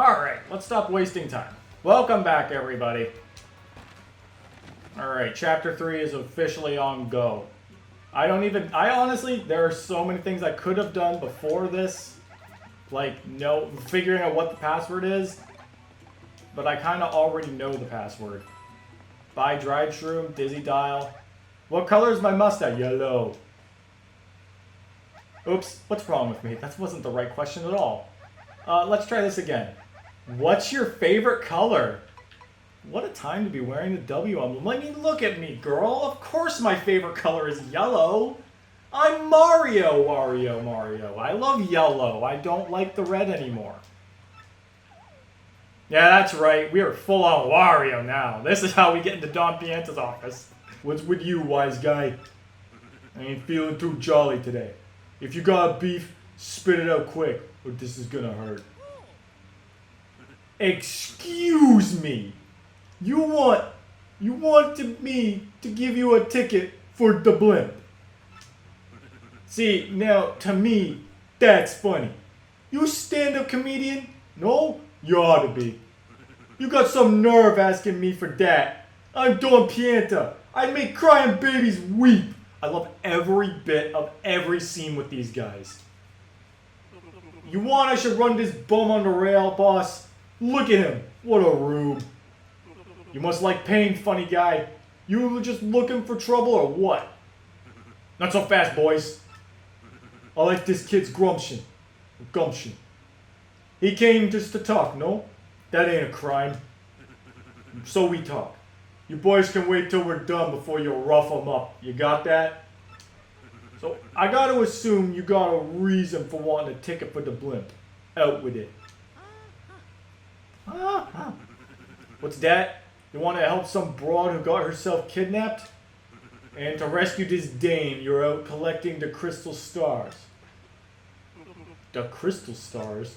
Alright, let's stop wasting time. Welcome back, everybody. Alright, Chapter 3 is officially on go. I honestly, there are so many things I could have done before this. Like, figuring out what the password is. But I kind of already know the password. Buy dried shroom, dizzy dial. What color is my mustache? Yellow. Oops, what's wrong with me? That wasn't the right question at all. Let's try this again. What's your favorite color? What a time to be wearing the W emblem. I mean, look at me, girl. Of course my favorite color is yellow. I'm Mario. I love yellow. I don't like the red anymore. Yeah, that's right. We are full on Wario now. This is how we get into Don Piantas' office. What's with you, wise guy? I ain't feeling too jolly today. If you got beef, spit it out quick, or this is gonna hurt. Excuse me. You want me to give you a ticket for the blimp. See, now, to me, that's funny. You stand-up comedian? No? You ought to be. You got some nerve asking me for that. I'm Don Pianta. I make crying babies weep. I love every bit of every scene with these guys. You want I should run this bum on the rail, boss? Look at him. What a rube. You must like pain, funny guy. You just looking for trouble or what? Not so fast, boys. I like this kid's gumption. He came just to talk, no? That ain't a crime. So we talk. You boys can wait till we're done before you rough them up. You got that? So I gotta assume you got a reason for wanting a ticket for the blimp. Out with it. What's that? You want to help some broad who got herself kidnapped? And to rescue this dame, you're out collecting the crystal stars. The crystal stars?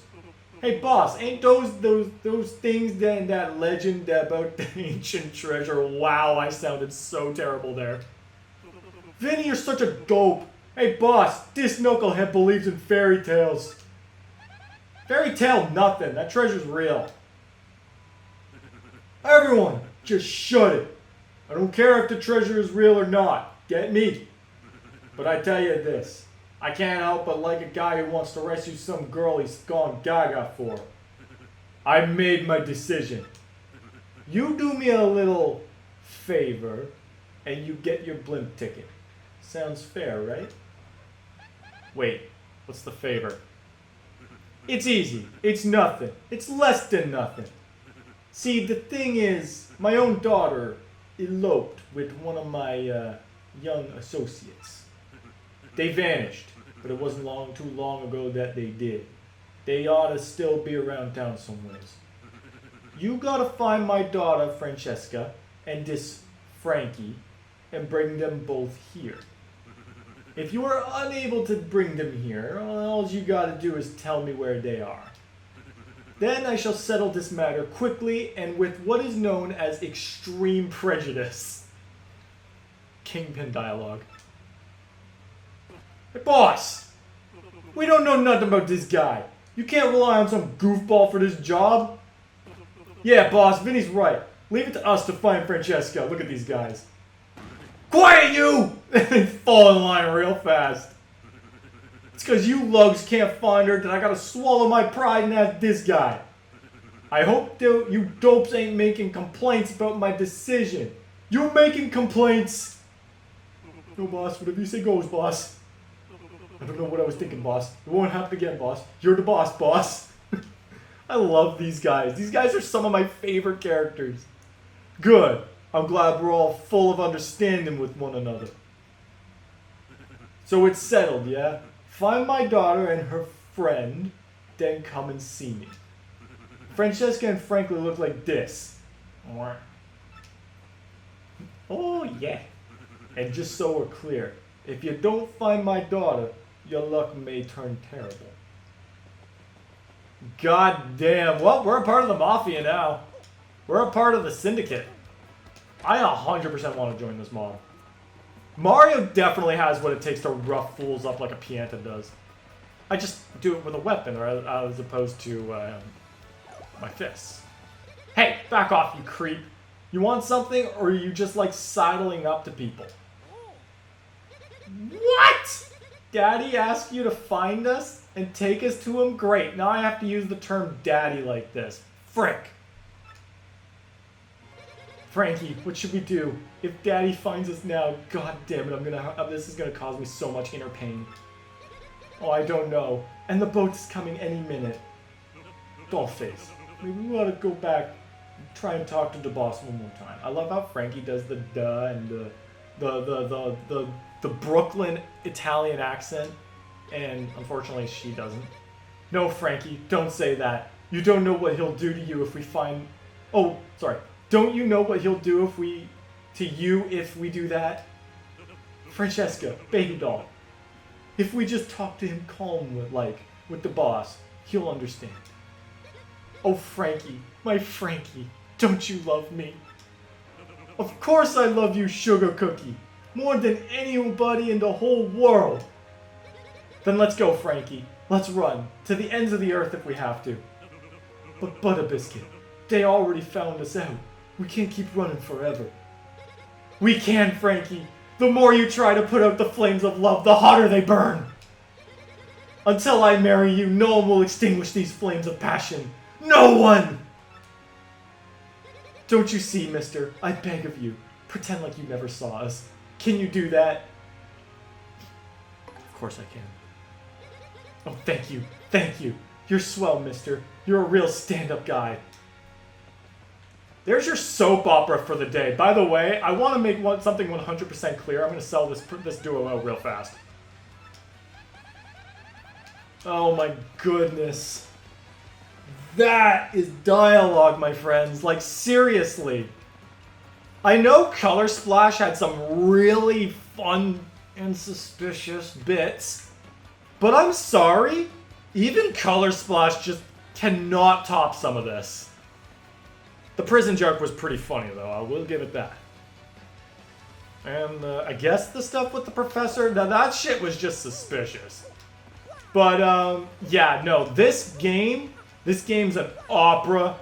Hey boss, ain't those things in that legend about the ancient treasure? Wow, I sounded so terrible there. Vinny, you're such a dope. Hey boss, this knucklehead believes in fairy tales. Fairy tale nothing, that treasure's real. Everyone, just shut it. I don't care if the treasure is real or not. Get me? But I tell you this. I can't help but like a guy who wants to rescue some girl he's gone gaga for. I made my decision. You do me a little favor, and you get your blimp ticket. Sounds fair, right? Wait, what's the favor? It's easy. It's nothing. It's less than nothing. See, the thing is, my own daughter eloped with one of my young associates. They vanished, but it wasn't too long ago that they did. They ought to still be around town somewhere. You gotta find my daughter, Francesca, and this Frankie, and bring them both here. If you are unable to bring them here, all you gotta do is tell me where they are. Then I shall settle this matter quickly and with what is known as extreme prejudice. Kingpin dialogue. Hey boss! We don't know nothing about this guy. You can't rely on some goofball for this job. Yeah, boss, Vinny's right. Leave it to us to find Francesca. Look at these guys. Quiet, you! They fall in line real fast. It's because you lugs can't find her that I gotta swallow my pride and ask this guy. I hope you dopes ain't making complaints about my decision. You making complaints? No, boss. Whatever you say goes, boss. I don't know what I was thinking, boss. It won't happen again, boss. You're the boss, boss. I love these guys. These guys are some of my favorite characters. Good. I'm glad we're all full of understanding with one another. So it's settled, yeah? Find my daughter and her friend, then come and see me. Francesca and Franklin look like this. Oh, yeah. And just so we're clear, if you don't find my daughter, your luck may turn terrible. God damn. Well, we're a part of the Mafia now. We're a part of the Syndicate. I 100% want to join this mob. Mario definitely has what it takes to rough fools up like a Pianta does. I just do it with a weapon, or as opposed to My fists. Hey, back off, you creep. You want something, or are you just like sidling up to people? What? Daddy asked you to find us and take us to him? Great, now I have to use the term daddy like this. Frick. Frankie, what should we do? If Daddy finds us now, god damn it, this is gonna cause me so much inner pain. Oh, I don't know. And the boat is coming any minute. Dollface. Maybe we ought to go back and try and talk to the boss one more time. I love how Frankie does the duh and the Brooklyn Italian accent, and unfortunately she doesn't. No, Frankie, don't say that. You don't know what he'll do to you if we find... Oh, sorry. Don't you know what he'll do if we do that? Francesca, baby doll. If we just talk to him calm with the boss, he'll understand. Oh, Frankie, my Frankie, don't you love me? Of course I love you, sugar cookie. More than anybody in the whole world. Then let's go, Frankie. Let's run. To the ends of the earth if we have to. But Butterbiscuit, they already found us out. We can't keep running forever. We can, Frankie. The more you try to put out the flames of love, the hotter they burn. Until I marry you, no one will extinguish these flames of passion. No one! Don't you see, mister? I beg of you. Pretend like you never saw us. Can you do that? Of course I can. Oh, thank you. Thank you. You're swell, mister. You're a real stand-up guy. There's your soap opera for the day. By the way, I want to make something 100% clear. I'm going to sell this duo out real fast. Oh my goodness. That is dialogue, my friends. Like, seriously. I know Color Splash had some really fun and suspicious bits, but I'm sorry. Even Color Splash just cannot top some of this. The prison joke was pretty funny, though. I will give it that. And I guess the stuff with the professor, now that shit was just suspicious. But, yeah, no, this game's an opera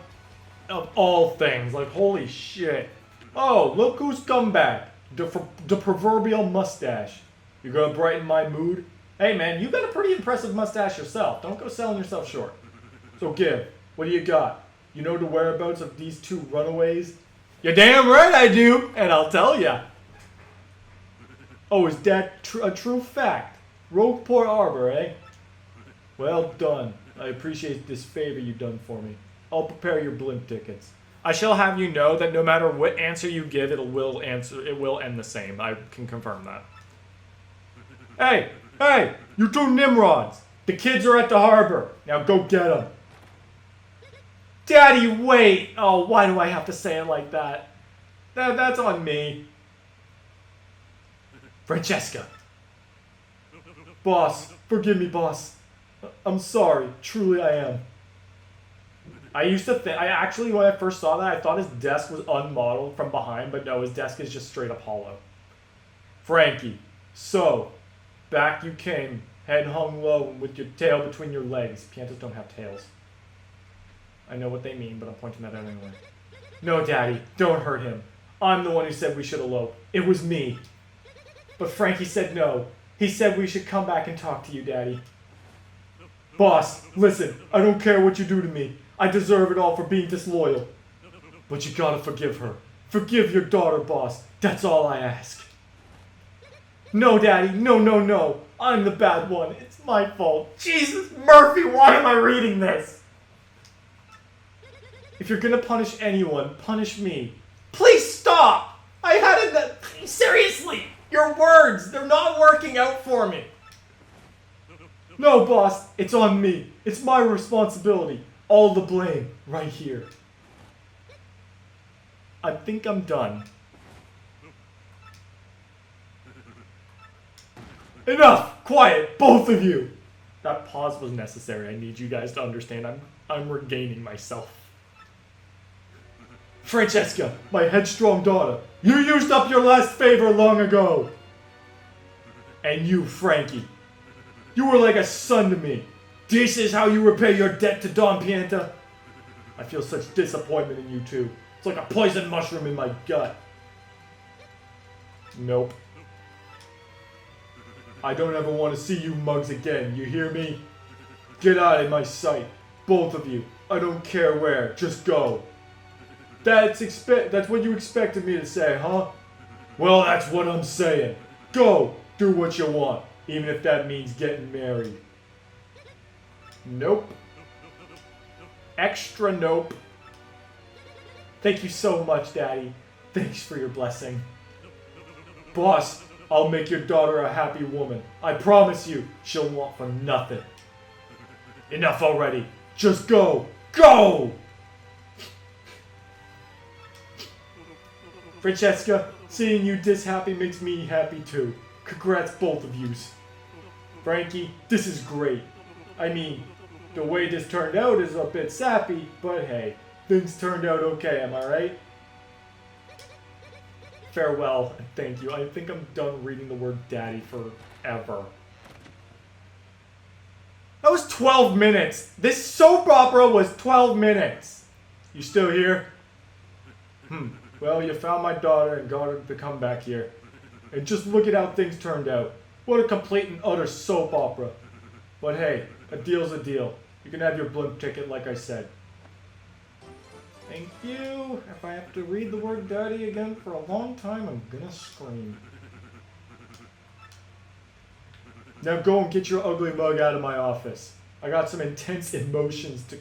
of all things. Like, holy shit. Oh, look who's come back. The proverbial mustache. You gonna brighten my mood? Hey, man, you got a pretty impressive mustache yourself. Don't go selling yourself short. So, Gib, what do you got? You know the whereabouts of these two runaways? You're damn right I do, and I'll tell ya. Oh, is that a true fact? Rogueport Arbor, eh? Well done. I appreciate this favor you've done for me. I'll prepare your blimp tickets. I shall have you know that no matter what answer you give, it will end the same. I can confirm that. Hey, you two Nimrods. The kids are at the harbor. Now go get them. Daddy, wait! Oh, why do I have to say it like that? That's on me. Francesca. Boss, forgive me, boss. I'm sorry. Truly I am. I actually, when I first saw that, I thought his desk was unmodeled from behind, but no, his desk is just straight up hollow. Frankie. So, back you came, head hung low and with your tail between your legs. Piantas don't have tails. I know what they mean, but I'm pointing that out anyway. No, Daddy, don't hurt him. I'm the one who said we should elope. It was me. But Frankie said no. He said we should come back and talk to you, Daddy. Boss, listen, I don't care what you do to me. I deserve it all for being disloyal. But you gotta forgive her. Forgive your daughter, boss. That's all I ask. No, Daddy, no. I'm the bad one. It's my fault. Jesus, Murphy, why am I reading this? If you're gonna punish anyone, punish me. Please stop! I had it. Seriously! Your words, they're not working out for me. No, boss, it's on me. It's my responsibility. All the blame, right here. I think I'm done. Enough! Quiet, both of you! That pause was necessary. I need you guys to understand I'm regaining myself. Francesca, my headstrong daughter, you used up your last favor long ago. And you, Frankie, you were like a son to me. This is how you repay your debt to Don Pianta? I feel such disappointment in you two. It's like a poison mushroom in my gut. Nope. I don't ever want to see you mugs again, you hear me? Get out of my sight, both of you. I don't care where, just go. That's what you expected me to say, huh? Well, that's what I'm saying. Go, do what you want, even if that means getting married. Nope. Extra nope. Thank you so much, Daddy. Thanks for your blessing. Boss, I'll make your daughter a happy woman. I promise you, she'll want for nothing. Enough already. Just go. Go! Francesca, seeing you this happy makes me happy too. Congrats both of yous. Frankie, this is great. I mean, the way this turned out is a bit sappy, but hey, things turned out okay, am I right? Farewell, and thank you. I think I'm done reading the word daddy forever. That was 12 minutes! This soap opera was 12 minutes! You still here? Well, you found my daughter and got her to come back here. And just look at how things turned out. What a complete and utter soap opera. But hey, a deal's a deal. You can have your blimp ticket like I said. Thank you. If I have to read the word daddy again for a long time, I'm gonna scream. Now go and get your ugly mug out of my office. I got some intense emotions to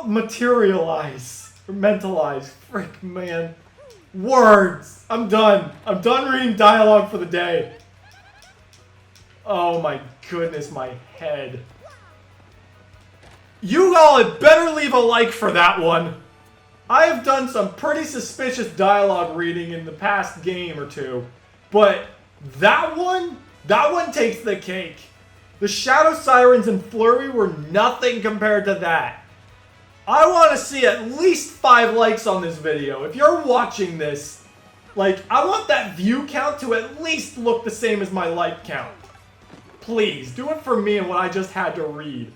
materialize. Or mentalize. Frick, man. Words! I'm done. I'm done reading dialogue for the day. Oh my goodness, my head. You all had better leave a like for that one. I have done some pretty suspicious dialogue reading in the past game or two, but that one takes the cake. The Shadow Sirens and Flurry were nothing compared to that. I want to see at least 5 likes on this video. If you're watching this, like, I want that view count to at least look the same as my like count. Please, do it for me and what I just had to read.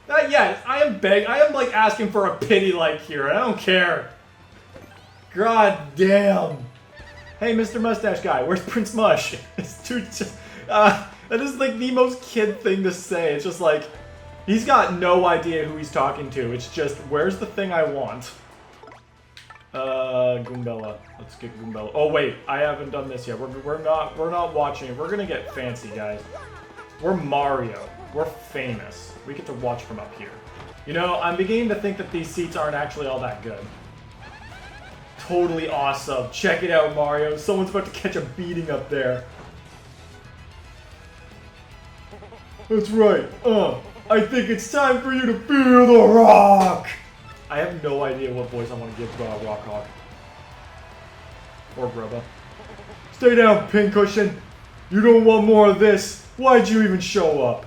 Yeah, I am like asking for a pity like here. I don't care. God damn. Hey, Mr. Mustache Guy, where's Prince Mush? It's that is like the most kid thing to say. It's just like, he's got no idea who he's talking to. It's just, where's the thing I want? Goombella. Let's get Goombella. Oh wait, I haven't done this yet. We're not watching it. We're gonna get fancy, guys. We're Mario. We're famous. We get to watch from up here. You know, I'm beginning to think that these seats aren't actually all that good. Totally awesome. Check it out, Mario. Someone's about to catch a beating up there. That's right. I think it's time for you to feel the rock. I have no idea what voice I want to give Rockhawk. Or Grubba. Stay down, Pincushion. You don't want more of this. Why'd you even show up?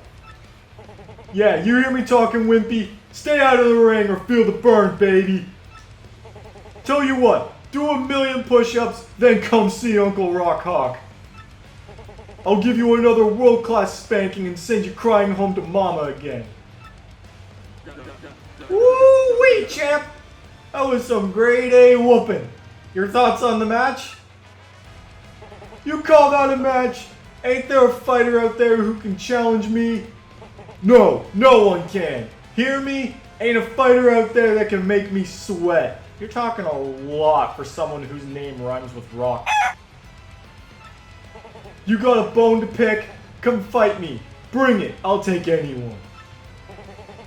Yeah, you hear me talking, Wimpy? Stay out of the ring or feel the burn, baby. Tell you what, do 1,000,000 push-ups, then come see Uncle Rockhawk. I'll give you another world-class spanking and send you crying home to Mama again. Woo-wee, champ! That was some grade A whooping. Your thoughts on the match? You call that a match? Ain't there a fighter out there who can challenge me? No, no one can. Hear me? Ain't a fighter out there that can make me sweat. You're talking a lot for someone whose name rhymes with rock. You got a bone to pick? Come fight me. Bring it. I'll take anyone.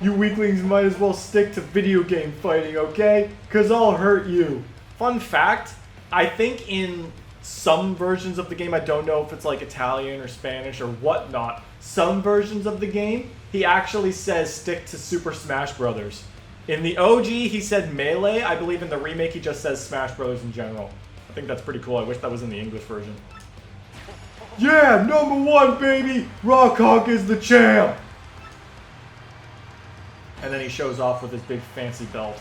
You weaklings might as well stick to video game fighting, okay? 'Cause I'll hurt you. Fun fact, I think in some versions of the game, I don't know if it's like Italian or Spanish or whatnot, some versions of the game, he actually says stick to Super Smash Brothers. In the OG, he said Melee. I believe in the remake, he just says Smash Brothers in general. I think that's pretty cool. I wish that was in the English version. Yeah, #1, baby! Rockhawk is the champ! And then he shows off with his big fancy belt.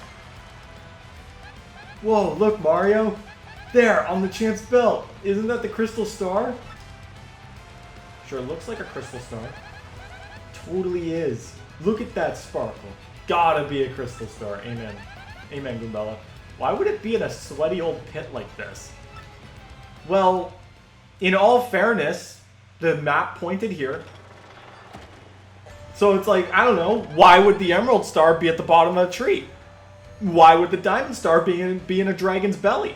Whoa, look, Mario! There, on the champ's belt! Isn't that the crystal star? Sure looks like a crystal star. Totally is. Look at that sparkle. gotta be a crystal star. Amen. Amen, Goombella. Why would it be in a sweaty old pit like this? Well, in all fairness, the map pointed here. So it's like, I don't know, why would the emerald star be at the bottom of a tree? Why would the diamond star be in a dragon's belly?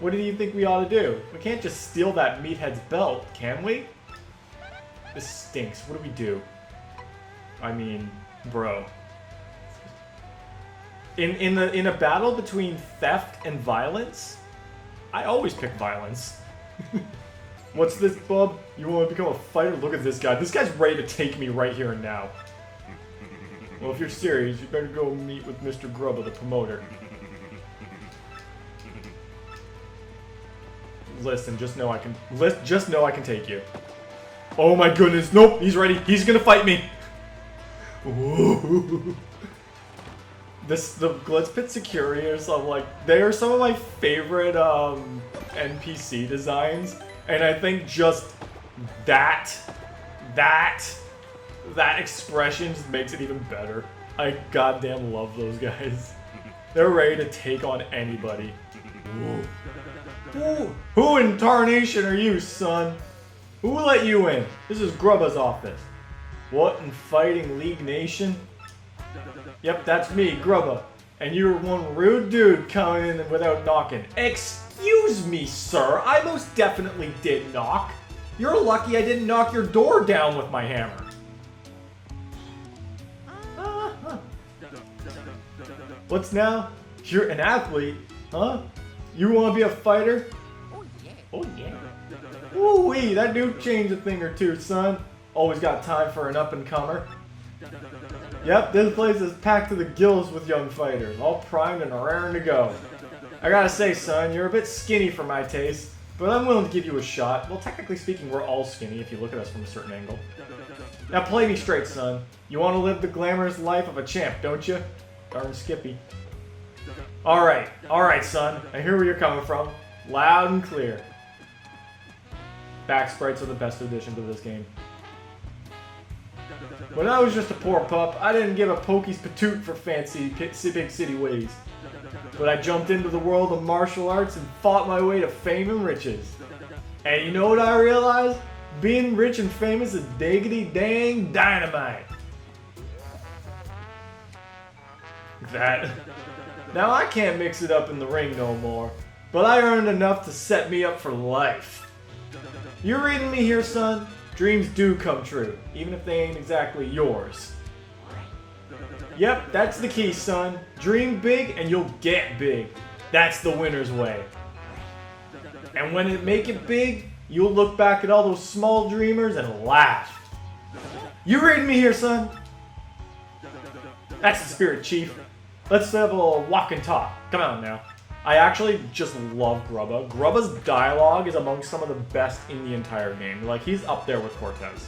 What do you think we ought to do? We can't just steal that meathead's belt, can we? This stinks. What do we do? I mean, bro. In a battle between theft and violence, I always pick violence. What's this, bub? You want to become a fighter? Look at this guy. This guy's ready to take me right here and now. Well, if you're serious, you better go meet with Mr. Grubba, the promoter. Listen, just know I can take you. Oh my goodness! Nope, he's ready. He's gonna fight me. Ooh. The Glitz Pit security or something, like, they are some of my favorite NPC designs, and I think just that expression just makes it even better. I goddamn love those guys. They're ready to take on anybody. Ooh. Who in tarnation are you, son? Who let you in? This is Grubba's office. What in Fighting League Nation? Yep, that's me, Grubba. And you're one rude dude coming in without knocking. Excuse me, sir. I most definitely did knock. You're lucky I didn't knock your door down with my hammer. What's now? You're an athlete, huh? You want to be a fighter? Oh yeah. Ooh-wee, that dude changed a thing or two, son. Always got time for an up-and-comer. Yep, this place is packed to the gills with young fighters, all primed and raring to go. I gotta say, son, you're a bit skinny for my taste, but I'm willing to give you a shot. Well, technically speaking, we're all skinny if you look at us from a certain angle. Now play me straight, son. You want to live the glamorous life of a champ, don't you? Darn Skippy. Alright, son. I hear where you're coming from. Loud and clear. Back sprites are the best addition to this game. When I was just a poor pup, I didn't give a pokey's patoot for fancy big city ways. But I jumped into the world of martial arts and fought my way to fame and riches. And you know what I realized? Being rich and famous is diggity dang dynamite. That. Now I can't mix it up in the ring no more, but I earned enough to set me up for life. You reading me here, son? Dreams do come true, even if they ain't exactly yours. Yep, that's the key, son. Dream big and you'll get big. That's the winner's way. And when it make it big, you'll look back at all those small dreamers and laugh. You reading me here, son? That's the spirit, Chief. Let's have a little walk and talk. Come on now. I actually just love Grubba. Grubba's dialogue is among some of the best in the entire game. Like, he's up there with Cortez.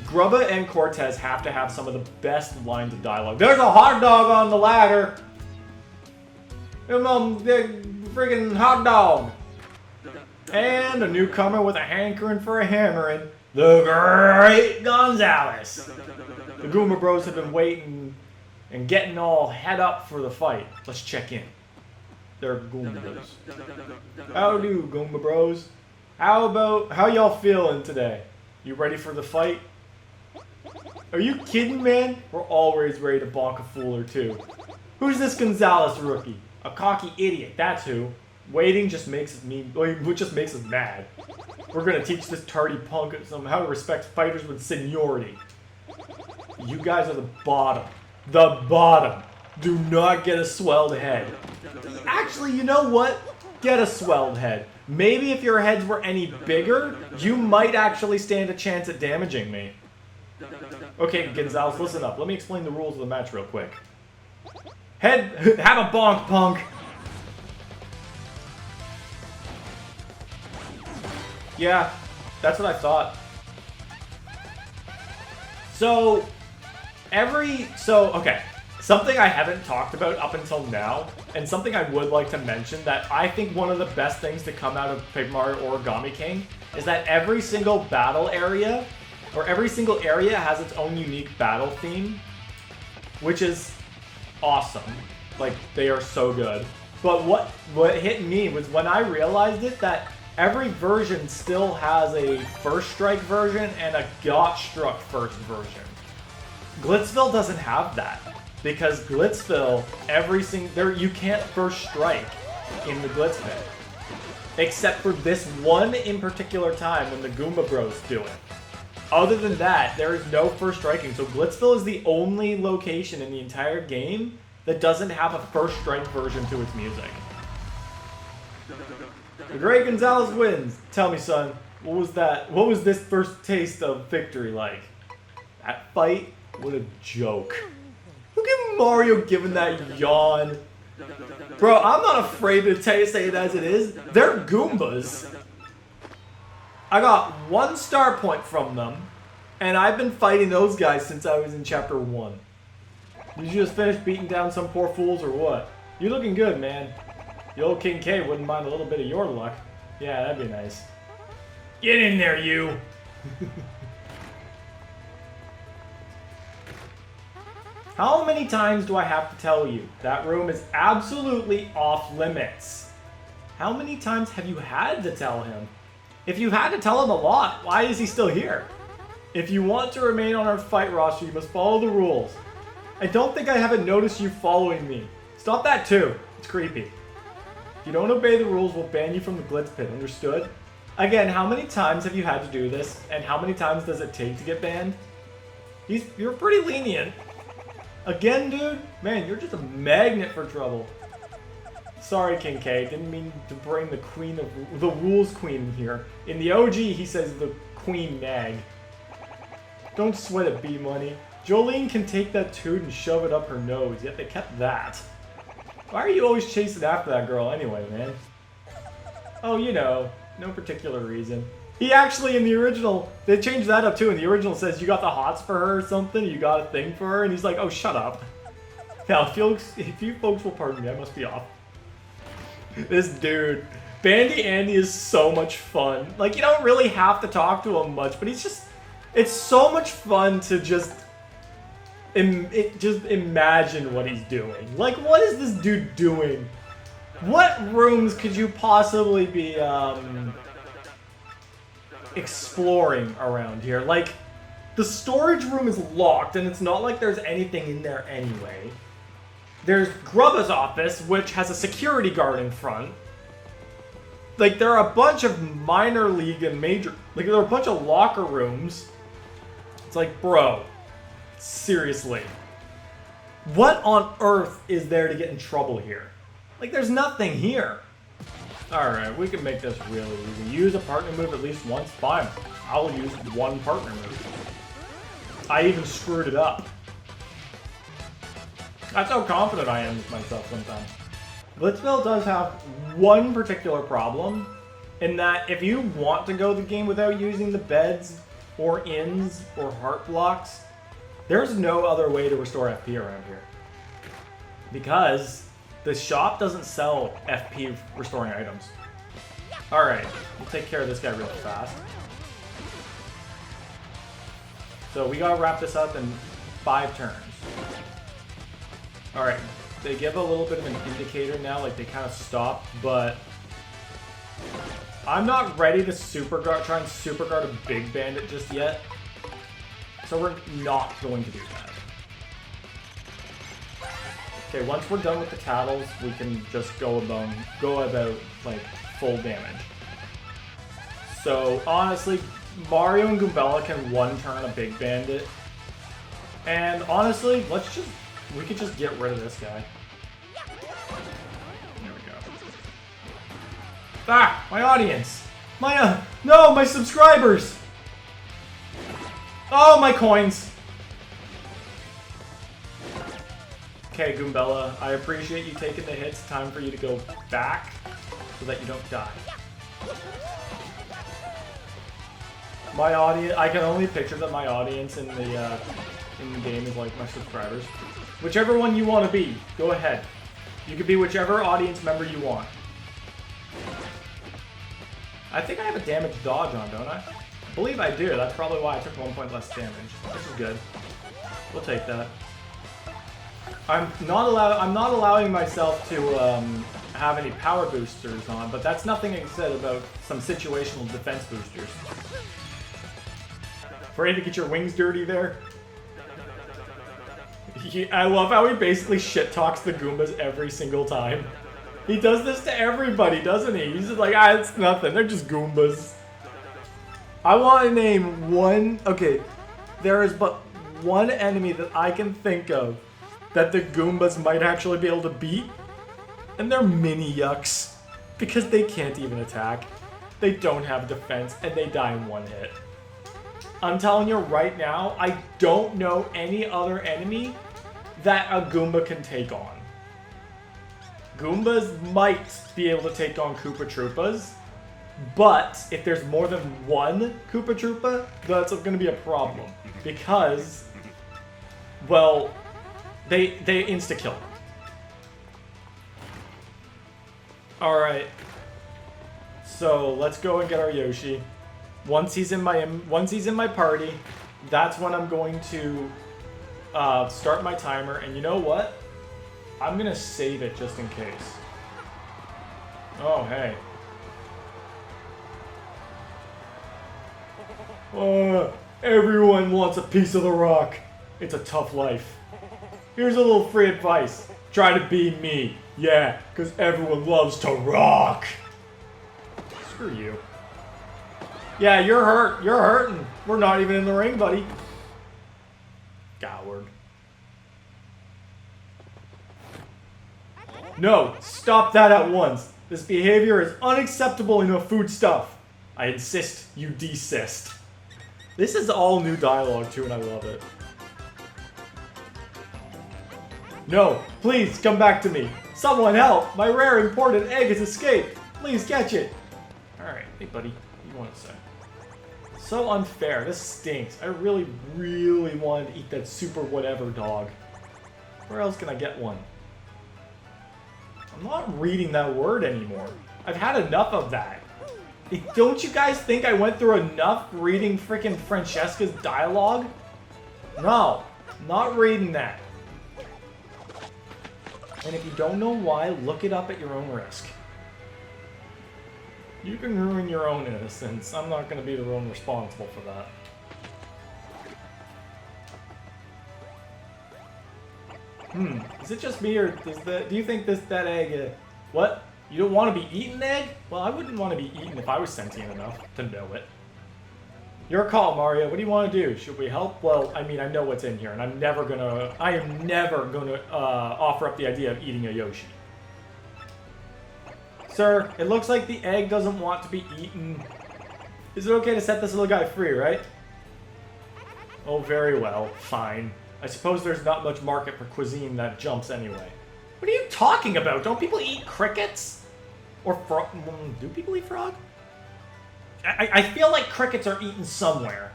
Grubba and Cortez have to have some of the best lines of dialogue. There's a hot dog on the ladder! Friggin' hot dog! And a newcomer with a hankering for a hammering, the Great Gonzalez! The Goomba Bros have been waiting and getting all head up for the fight. Let's check in. They're Goomba Bros. How do, Goomba Bros? How y'all feeling today? You ready for the fight? Are you kidding, man? We're always ready to bonk a fool or two. Who's this Gonzalez rookie? A cocky idiot, that's who. Waiting just makes us mad. We're gonna teach this tardy punk how to respect fighters with seniority. You guys are the bottom. The bottom. Do not get a swelled head. Actually, you know what? Get a swelled head. Maybe if your heads were any bigger, you might actually stand a chance at damaging me. Okay, Gonzalez, listen up. Let me explain the rules of the match real quick. Head, have a bonk, punk. Yeah, that's what I thought. Okay. Something I haven't talked about up until now, and something I would like to mention that I think one of the best things to come out of Paper Mario Origami King is that every single battle area, or every single area has its own unique battle theme. which is awesome. Like, they are so good. But what hit me was when I realized it, that every version still has a first strike version and a got struck first version. Glitzville doesn't have that. Because Glitzville, you can't first strike in the Glitz Pit. Except for this one in particular time when the Goomba Bros do it. Other than that, there is no first striking. So Glitzville is the only location in the entire game that doesn't have a first strike version to its music. The Great Gonzalez wins. Tell me, son, what was that? What was this first taste of victory like? That fight? What a joke. Look at Mario giving that yawn. Bro, I'm not afraid to say it as it is. They're Goombas. I got 1 star point from them, and I've been fighting those guys since I was in Chapter 1. Did you just finish beating down some poor fools or what? You're looking good, man. The old King K wouldn't mind a little bit of your luck. Yeah, that'd be nice. Get in there, you! How many times do I have to tell you that room is absolutely off limits? How many times have you had to tell him? If you've had to tell him a lot, why is he still here? If you want to remain on our fight roster, you must follow the rules. I don't think I haven't noticed you following me. Stop that too. It's creepy. If you don't obey the rules, we'll ban you from the Glitz Pit, understood? Again, how many times have you had to do this? And how many times does it take to get banned? You're pretty lenient. Again, dude? Man, you're just a magnet for trouble. Sorry, King K. Didn't mean to bring the queen of the rules queen here. In the OG, he says the queen nag. Don't sweat it, B-Money. Jolene can take that toot and shove it up her nose, yet they kept that. Why are you always chasing after that girl anyway, man? Oh, you know, no particular reason. He actually, in the original, they changed that up too. In the original, says you got the hots for her or something, you got a thing for her, and he's like, oh, shut up. Now, if you folks will pardon me, I must be off. This dude, Bandy Andy is so much fun. Like, you don't really have to talk to him much, but he's just, it's so much fun to just imagine what he's doing. Like, what is this dude doing? What rooms could you possibly be, exploring around here? Like, the storage room is locked, and it's not like there's anything in there anyway. There's Grubba's office, which has a security guard in front. Like, there are a bunch of minor league and major... Like, there are a bunch of locker rooms. It's like, bro, seriously. What on earth is there to get in trouble here? Like, there's nothing here. Alright, we can make this really easy. Use a partner move at least once. Fine. I'll use one partner move. I even screwed it up. That's how confident I am with myself sometimes. Glitzville does have one particular problem, in that if you want to go the game without using the beds, or inns, or heart blocks, there's no other way to restore FP around here. Because the shop doesn't sell FP restoring items. Alright, we'll take care of this guy real fast. So we gotta wrap this up in 5 turns. Alright, they give a little bit of an indicator now, like they kind of stopped, but I'm not ready to try and super guard a big bandit just yet. So we're not going to do that. Okay, once we're done with the tattles, we can just go about like full damage. So honestly, Mario and Goombella can one-turn a big bandit. And honestly, we could just get rid of this guy. There we go. Ah, my audience! No, my subscribers! Oh, my coins! Okay, Goombella, I appreciate you taking the hits. Time for you to go back so that you don't die. My audience, I can only picture that my audience in the game is like my subscribers. Whichever one you want to be, go ahead. You can be whichever audience member you want. I think I have a damage dodge on, don't I? I believe I do. That's probably why I took 1 point less damage. This is good. We'll take that. I'm not allowing myself to have any power boosters on, but that's nothing I said about some situational defense boosters. Afraid to get your wings dirty there? I love how he basically shit talks the Goombas every single time. He does this to everybody, doesn't he? He's just like, ah, it's nothing. They're just Goombas. I want to name one... Okay, there is but one enemy that I can think of that the Goombas might actually be able to beat. And they're mini yucks. Because they can't even attack. They don't have defense, and they die in one hit. I'm telling you right now, I don't know any other enemy that a Goomba can take on. Goombas might be able to take on Koopa Troopas, but if there's more than one Koopa Troopa, that's going to be a problem. Because, well, they insta-kill. Alright. So, let's go and get our Yoshi. Once he's in my party, that's when I'm going to start my timer. And you know what? I'm gonna save it just in case. Oh, hey. Everyone wants a piece of the rock. It's a tough life. Here's a little free advice. Try to be me. Yeah, because everyone loves to rock. Screw you. Yeah, you're hurt. You're hurting. We're not even in the ring, buddy. Coward. No, stop that at once. This behavior is unacceptable in a foodstuff. I insist you desist. This is all new dialogue too, and I love it. No, please come back to me. Someone help! My rare imported egg has escaped. Please catch it. Alright, hey buddy, what do you want to say? So unfair. This stinks. I really, really wanted to eat that super whatever dog. Where else can I get one? I'm not reading that word anymore. I've had enough of that. Don't you guys think I went through enough reading freaking Francesca's dialogue? No, not reading that. And if you don't know why, look it up at your own risk. You can ruin your own innocence. I'm not going to be the one responsible for that. Is it just me, or do you think that egg... what? You don't want to be eaten, egg? Well, I wouldn't want to be eaten if I was sentient enough to know it. Your call, Mario. What do you want to do? Should we help? Well, I mean, I know what's in here, and I am never gonna offer up the idea of eating a Yoshi. Sir, it looks like the egg doesn't want to be eaten. Is it okay to set this little guy free, right? Oh, very well. Fine. I suppose there's not much market for cuisine that jumps anyway. What are you talking about? Don't people eat crickets? Or frog? Do people eat frog? I feel like crickets are eaten somewhere.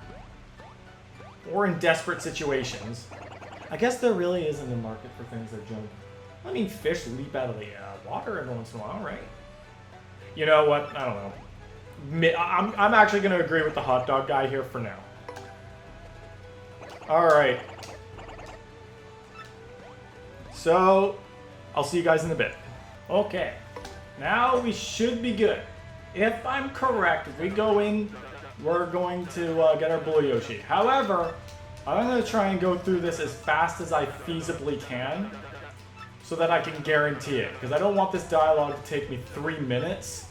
Or in desperate situations. I guess there really isn't a market for things that jump. I mean, fish leap out of the water every once in a while, right? You know what? I don't know. I'm actually going to agree with the hot dog guy here for now. Alright. So, I'll see you guys in a bit. Okay. Now we should be good. If I'm correct, if we go in, we're going to get our Blue Yoshi. However, I'm going to try and go through this as fast as I feasibly can so that I can guarantee it. Because I don't want this dialogue to take me 3 minutes.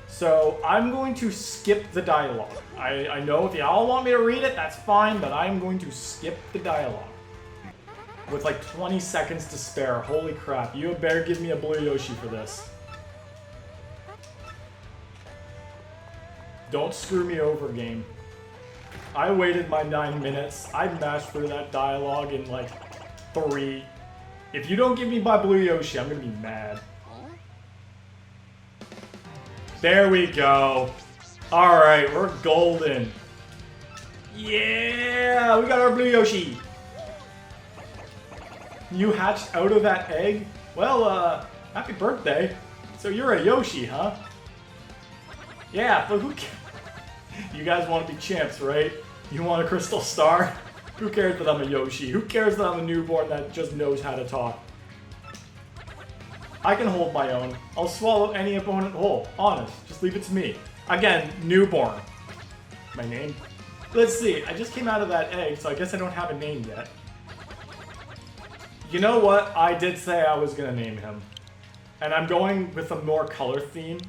So I'm going to skip the dialogue. I know if y'all want me to read it, that's fine, but I'm going to skip the dialogue. With like 20 seconds to spare. Holy crap, you better give me a Blue Yoshi for this. Don't screw me over, game. I waited my 9 minutes. I mashed through that dialogue in like 3. If you don't give me my Blue Yoshi, I'm gonna be mad. There we go. Alright, we're golden. Yeah, we got our Blue Yoshi. You hatched out of that egg? Well, happy birthday. So you're a Yoshi, huh? Yeah, but who cares? You guys want to be champs, right? You want a crystal star? Who cares that I'm a Yoshi? Who cares that I'm a newborn that just knows how to talk? I can hold my own. I'll swallow any opponent whole. Honest. Just leave it to me. Again, newborn. My name? Let's see. I just came out of that egg, so I guess I don't have a name yet. You know what? I did say I was gonna name him. And I'm going with a more color theme.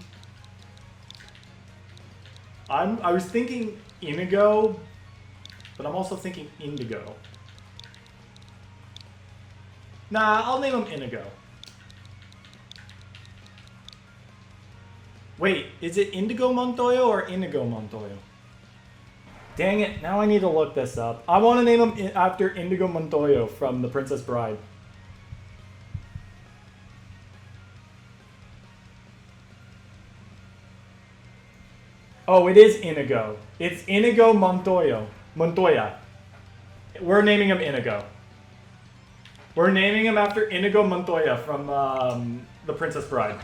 I was thinking Inigo, but I'm also thinking Indigo. Nah, I'll name him Inigo. Wait, is it Indigo Montoya or Inigo Montoya? Dang it, now I need to look this up. I want to name him after Indigo Montoya from The Princess Bride. Oh, it is Inigo. It's Inigo Montoya. We're naming him Inigo. We're naming him after Inigo Montoya from The Princess Bride.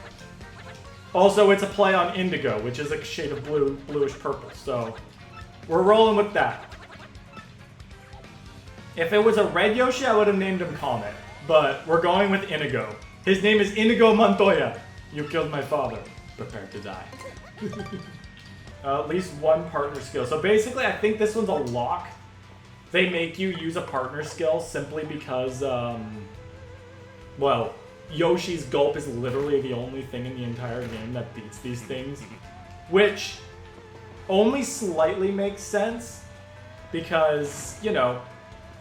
Also, it's a play on indigo, which is a shade of blue, bluish purple, so we're rolling with that. If it was a red Yoshi, I would have named him Comet, but we're going with Inigo. His name is Inigo Montoya. You killed my father. Prepare to die. At least one partner skill. So basically, I think this one's a lock. They make you use a partner skill simply because, well, Yoshi's Gulp is literally the only thing in the entire game that beats these things. Which only slightly makes sense because, you know,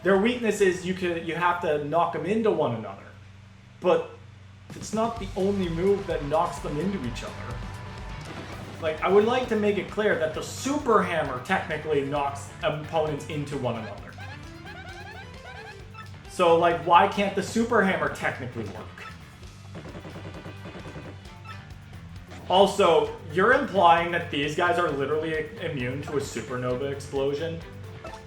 their weakness is you have to knock them into one another. But it's not the only move that knocks them into each other. Like, I would like to make it clear that the Super Hammer technically knocks opponents into one another. So, like, why can't the Super Hammer technically work? Also, you're implying that these guys are literally immune to a supernova explosion?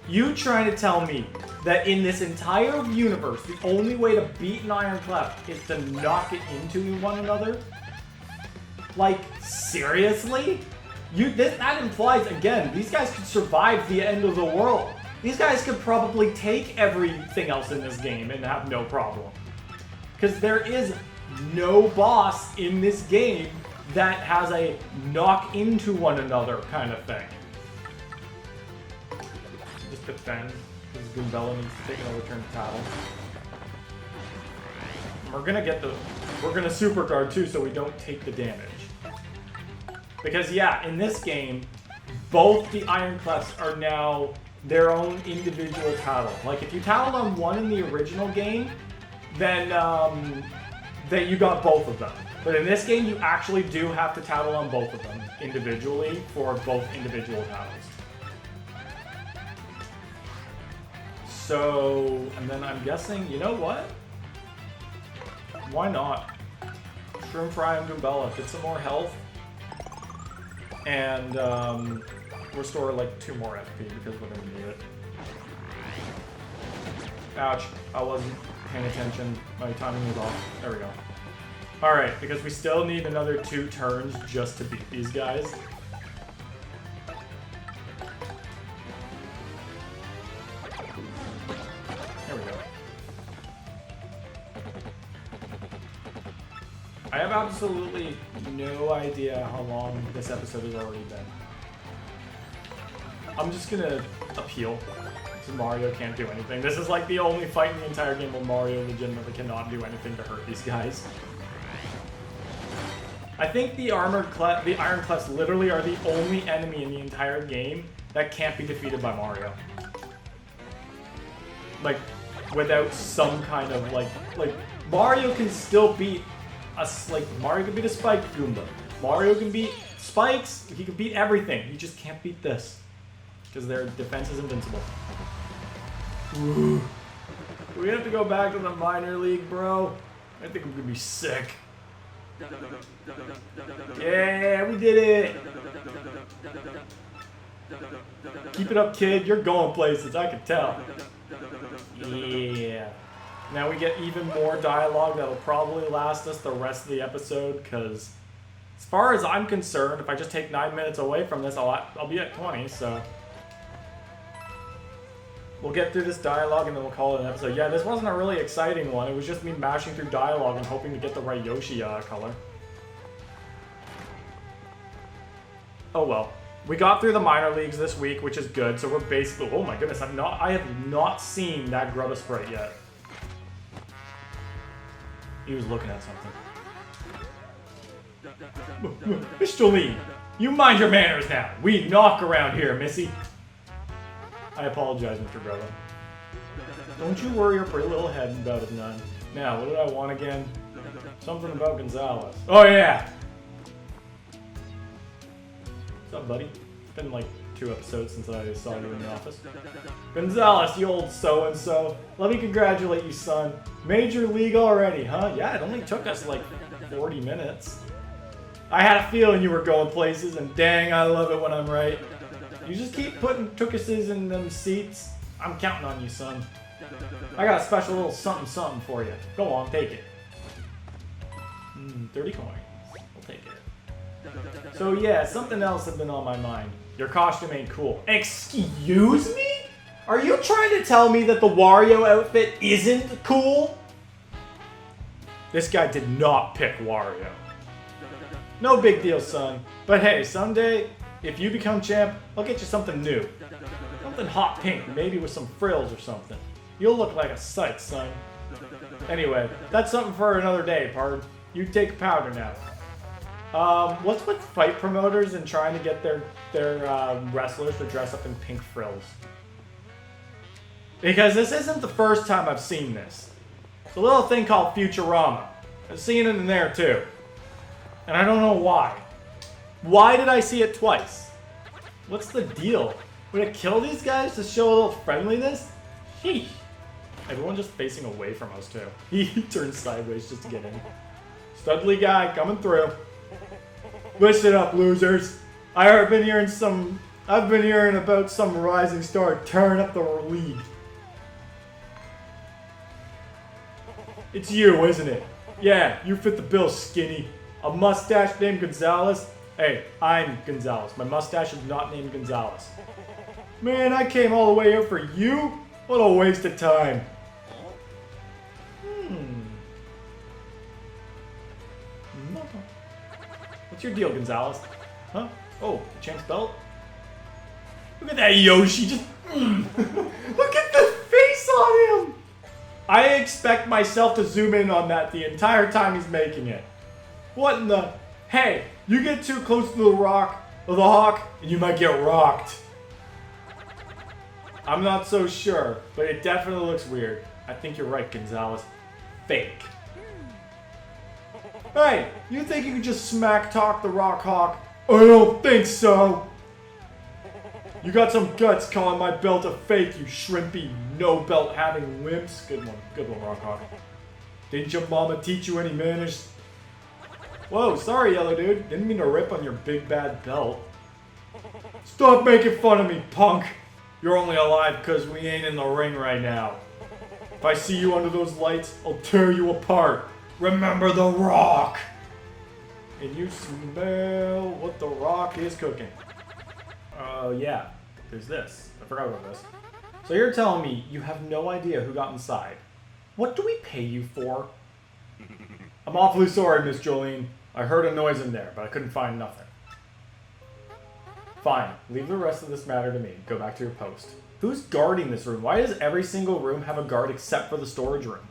You trying to tell me that in this entire universe, the only way to beat an Iron Clef is to knock it into one another? Like, seriously? That implies, again, these guys could survive the end of the world. These guys could probably take everything else in this game and have no problem. Because there is no boss in this game that has a knock into one another kind of thing. Just defend, because Goombella needs to take another turn to tattle. We're gonna super guard too, so we don't take the damage. Because yeah, in this game, both the Iron Clefs are now their own individual tattle. Like if you tattled on one in the original game, then that you got both of them. But in this game, you actually do have to tattle on both of them individually for both individual tattles. So, and then I'm guessing, you know what? Why not? Shroom Fry and Goombella, get some more health. And restore like 2 more FP because we're gonna need it. Ouch, I wasn't paying attention. My timing was off. There we go. Alright, because we still need another 2 turns just to beat these guys. There we go. I have absolutely no idea how long this episode has already been. I'm just gonna appeal to Mario can't do anything. This is like the only fight in the entire game where Mario legitimately cannot do anything to hurt these guys. I think the Iron Clefs literally are the only enemy in the entire game that can't be defeated by Mario. Like, without some kind of like Mario can still beat Mario can beat a Spike Goomba. Mario can beat Spikes, he can beat everything. He just can't beat this. Because their defense is invincible. Ooh. We have to go back to the minor league, bro. I think I'm gonna be sick. Yeah, we did it! Keep it up, kid. You're going places, I can tell. Yeah. Now we get even more dialogue that'll probably last us the rest of the episode, because as far as I'm concerned, if I just take 9 minutes away from this, I'll be at 20, so... We'll get through this dialogue and then we'll call it an episode. Yeah, this wasn't a really exciting one. It was just me mashing through dialogue and hoping to get the right Yoshi color. Oh well. We got through the minor leagues this week, which is good. So we're basically... Oh my goodness, I have not seen that Grubba Sprite yet. He was looking at something. Miss Jolene, you mind your manners now. We knock around here, missy. I apologize, Mr. Grubba. Don't you worry your pretty little head about it none. Now, what did I want again? Something about Gonzalez. Oh yeah! What's up, buddy? It's been like 2 episodes since I saw you in the office. Gonzalez, you old so-and-so. Let me congratulate you, son. Major league already, huh? Yeah, it only took us like 40 minutes. I had a feeling you were going places, and dang, I love it when I'm right. You just keep putting tookuses in them seats. I'm counting on you, son. I got a special little something for you. Go on, take it. 30 coins. I'll take it. So yeah, something else has been on my mind. Your costume ain't cool. Excuse me? Are you trying to tell me that the Wario outfit isn't cool? This guy did not pick Wario. No big deal, son. But hey, someday, if you become champ, I'll get you something new. Something hot pink, maybe with some frills or something. You'll look like a sight, son. Anyway, that's something for another day, pard. You take powder now. What's with fight promoters and trying to get their wrestlers to dress up in pink frills? Because this isn't the first time I've seen this. It's a little thing called Futurama. I've seen it in there too. And I don't know why. Why did I see it twice? What's the deal? Would it kill these guys to show a little friendliness? Sheesh. Everyone just facing away from us too. He turns sideways just to get in. Studley guy coming through. Listen up, losers. I've been hearing about some rising star tearing up the league. It's you, isn't it? Yeah, you fit the bill, skinny. A mustache named Gonzalez? Hey, I'm Gonzalez. My mustache is not named Gonzalez. Man, I came all the way here for you? What a waste of time. What's your deal, Gonzalez? Huh? Oh, the champ's belt? Look at that Yoshi, just... Look at the face on him! I expect myself to zoom in on that the entire time he's making it. What in the... Hey, you get too close to the rock, or the hawk, and you might get rocked. I'm not so sure, but it definitely looks weird. I think you're right, Gonzalez. Fake. Hey, you think you can just smack talk the Rock Hawk? I don't think so. You got some guts calling my belt a fake, you shrimpy, no belt having wimps. Good one, Rock Hawk. Didn't your mama teach you any manners? Whoa, sorry, yellow dude. Didn't mean to rip on your big bad belt. Stop making fun of me, punk. You're only alive because we ain't in the ring right now. If I see you under those lights, I'll tear you apart. Remember the Rock! And you smell what the Rock is cooking. Yeah. There's this. I forgot about this. So you're telling me you have no idea who got inside. What do we pay you for? I'm awfully sorry, Miss Jolene. I heard a noise in there, but I couldn't find nothing. Fine. Leave the rest of this matter to me. Go back to your post. Who's guarding this room? Why does every single room have a guard except for the storage room?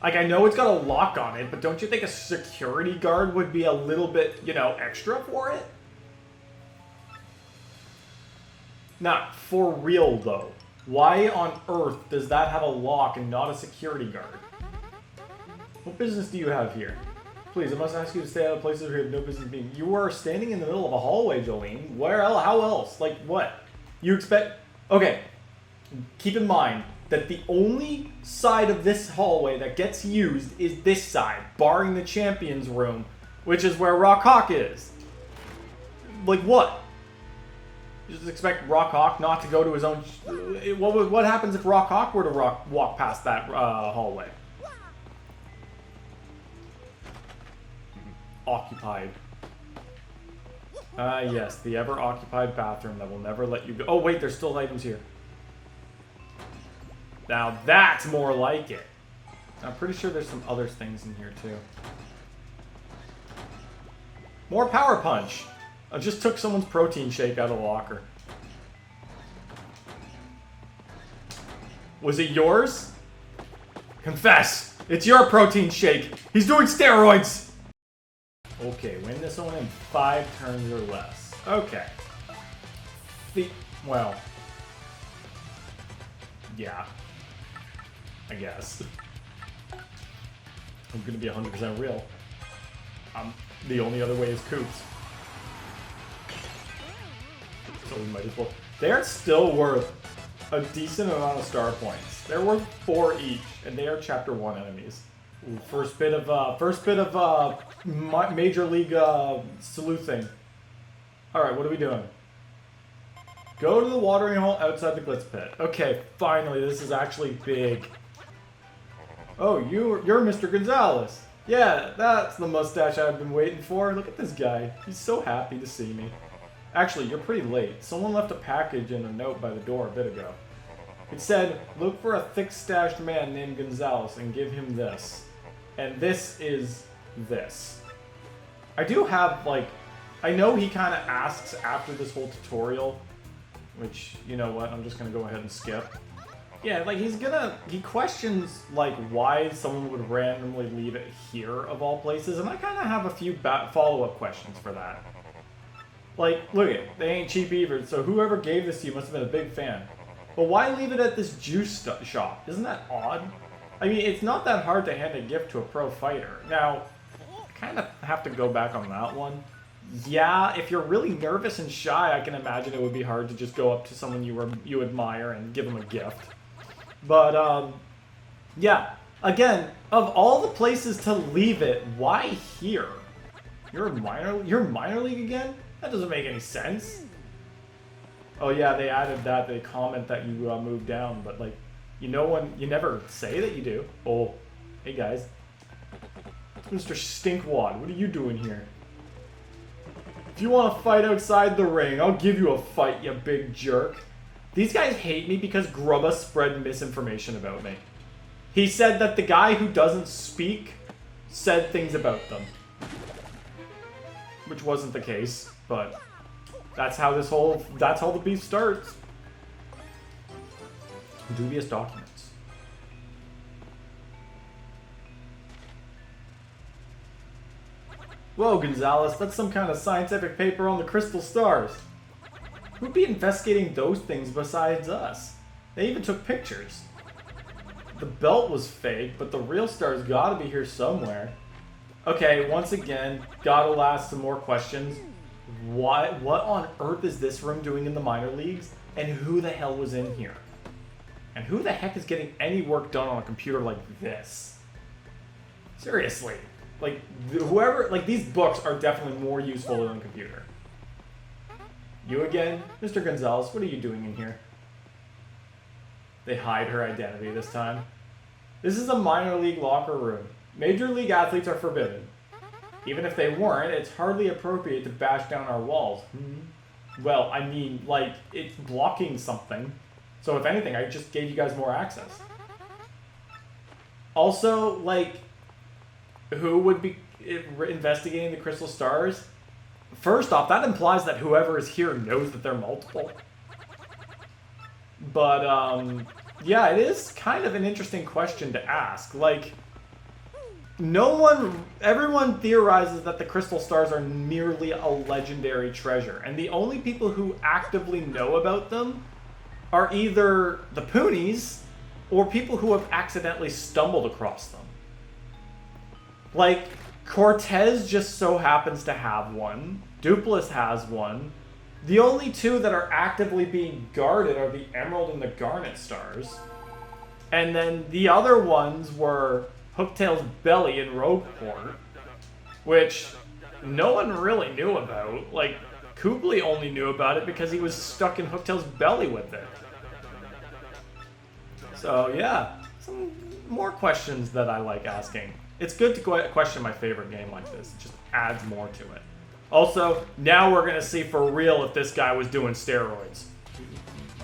Like, I know it's got a lock on it, but don't you think a security guard would be a little bit, you know, extra for it? Not for real, though. Why on earth does that have a lock and not a security guard? What business do you have here? Please, I must ask you to stay out of places where you have no business being. You are standing in the middle of a hallway, Jolene. Where else? How else? Like, what? You expect... Okay. Keep in mind that the only side of this hallway that gets used is this side, barring the champions room, which is where Rock Hawk is. Like, what? You just expect Rock Hawk not to go to his own... What happens if Rock Hawk were to walk past that hallway? Occupied. Yes, the ever-occupied bathroom that will never let you go. Oh, wait, there's still items here. Now that's more like it. I'm pretty sure there's some other things in here too. More power punch. I just took someone's protein shake out of the locker. Was it yours? Confess! It's your protein shake! He's doing steroids! Okay, win this one in 5 turns or less. Okay. Well. Yeah. I guess. I'm gonna be 100% real. The only other way is Coops. So we might as well. They're still worth a decent amount of star points. They're worth 4 each, and they are Chapter 1 enemies. Ooh, first bit of Major League sleuthing. Alright, what are we doing? Go to the watering hole outside the Glitz Pit. Okay, finally, this is actually big. Oh, you're Mr. Gonzalez. Yeah, that's the mustache I've been waiting for. Look at this guy. He's so happy to see me. Actually, you're pretty late. Someone left a package and a note by the door a bit ago. It said, look for a thick-stashed man named Gonzalez and give him this. And this is this. I do have, like... I know he kind of asks after this whole tutorial, which, you know what, I'm just going to go ahead and skip. Yeah, like, he questions, like, why someone would randomly leave it here, of all places, and I kind of have a few follow-up questions for that. Like, look at it, they ain't cheap either, so whoever gave this to you must have been a big fan. But why leave it at this juice shop? Isn't that odd? I mean, it's not that hard to hand a gift to a pro fighter. Now, I kind of have to go back on that one. Yeah, if you're really nervous and shy, I can imagine it would be hard to just go up to someone you admire and give them a gift. But, yeah. Again, of all the places to leave it, why here? You're minor league again? That doesn't make any sense. Oh yeah, they added that. They comment that you moved down, but like, you never say that you do. Oh, hey guys. Mr. Stinkwad, what are you doing here? If you want to fight outside the ring, I'll give you a fight, you big jerk. These guys hate me because Grubba spread misinformation about me. He said that the guy who doesn't speak said things about them. Which wasn't the case, but that's how the beef starts. Dubious documents. Whoa, Gonzalez, that's some kind of scientific paper on the crystal stars. Who'd be investigating those things besides us? They even took pictures. The belt was fake, but the real stars gotta be here somewhere. Okay, once again, gotta ask some more questions. What on earth is this room doing in the minor leagues? And who the hell was in here? And who the heck is getting any work done on a computer like this? Seriously. Like, these books are definitely more useful than a computer. You again? Mr. Gonzalez, what are you doing in here? They hide her identity this time. This is a minor league locker room. Major league athletes are forbidden. Even if they weren't, it's hardly appropriate to bash down our walls. Well, I mean, like, it's blocking something. So if anything, I just gave you guys more access. Also, like, who would be investigating the crystal stars? First off, that implies that whoever is here knows that they're multiple. But, yeah, it is kind of an interesting question to ask. Like, everyone theorizes that the crystal stars are merely a legendary treasure, and the only people who actively know about them are either the Poonies or people who have accidentally stumbled across them. Like, Cortez just so happens to have one. Dupless has one. The only two that are actively being guarded are the Emerald and the Garnet stars. And then the other ones were Hooktail's belly in Rogueport, which no one really knew about. Like, Kublai only knew about it because he was stuck in Hooktail's belly with it. So yeah, some more questions that I like asking. It's good to question my favorite game like this. It just adds more to it. Also, now we're going to see for real if this guy was doing steroids.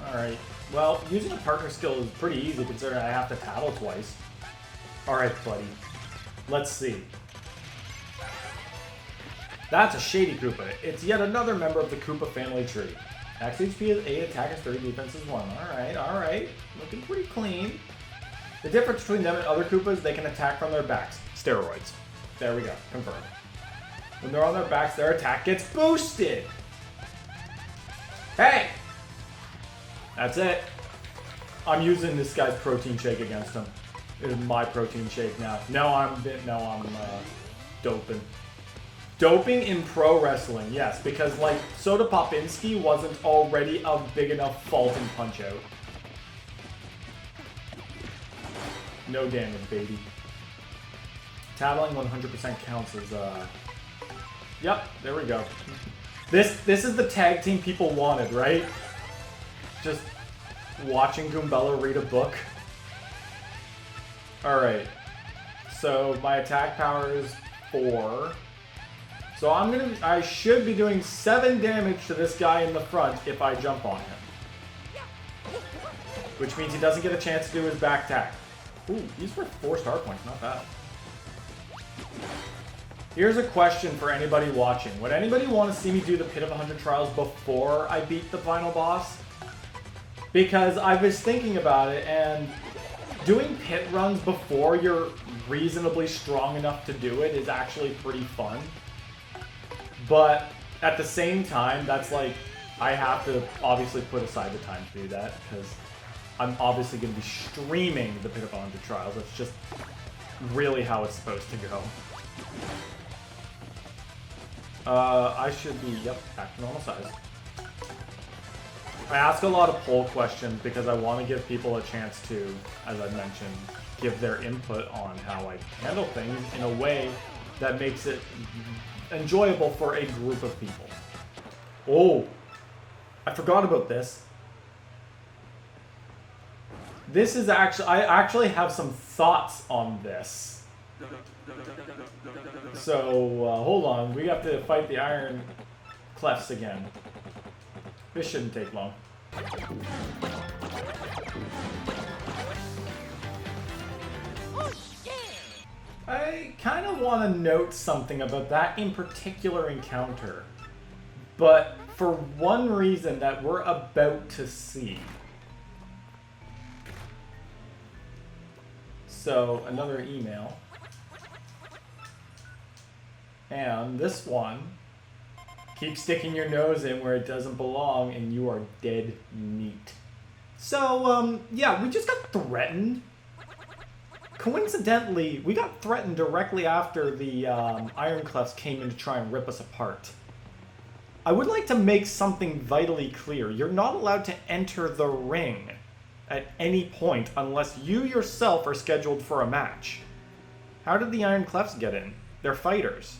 Alright. Well, using a partner skill is pretty easy considering I have to tattle twice. Alright, buddy. Let's see. That's a shady Koopa. It's yet another member of the Koopa family tree. Max HP is 8, attack is 3, defense is 1. Alright, alright. Looking pretty clean. The difference between them and other Koopas, they can attack from their backs. Steroids. There we go. Confirmed. When they're on their backs, their attack gets boosted! Hey! That's it. I'm using this guy's protein shake against him. It is my protein shake now. No, I'm doping. Doping in pro wrestling, yes, because like Soda Popinski wasn't already a big enough fault in Punch-Out. No damage, baby. Tattling 100% counts as Yep, there we go. This is the tag team people wanted, right? Just watching Goombella read a book. Alright. So my attack power is 4. So I should be doing 7 damage to this guy in the front if I jump on him. Which means he doesn't get a chance to do his back attack. Ooh, he's worth 4 star points, not bad. Here's a question for anybody watching. Would anybody want to see me do the Pit of 100 Trials before I beat the final boss? Because I was thinking about it, and doing pit runs before you're reasonably strong enough to do it is actually pretty fun. But at the same time, that's like, I have to obviously put aside the time to do that, because I'm obviously going to be streaming the Pit of 100 Trials. That's just really how it's supposed to go. I should be, yep, back to normal size. I ask a lot of poll questions because I want to give people a chance to, as I mentioned, give their input on how I handle things in a way that makes it enjoyable for a group of people. Oh, I forgot about this. This is actually, I actually have some thoughts on this. So, hold on, we have to fight the Iron Clefs again. This shouldn't take long. I kind of want to note something about that in particular encounter, but for one reason that we're about to see. So, another email. And this one, keep sticking your nose in where it doesn't belong and you are dead meat. So, yeah, we just got threatened. Coincidentally, we got threatened directly after the Iron Clefs came in to try and rip us apart. I would like to make something vitally clear. You're not allowed to enter the ring at any point unless you yourself are scheduled for a match. How did the Iron Clefs get in? They're fighters.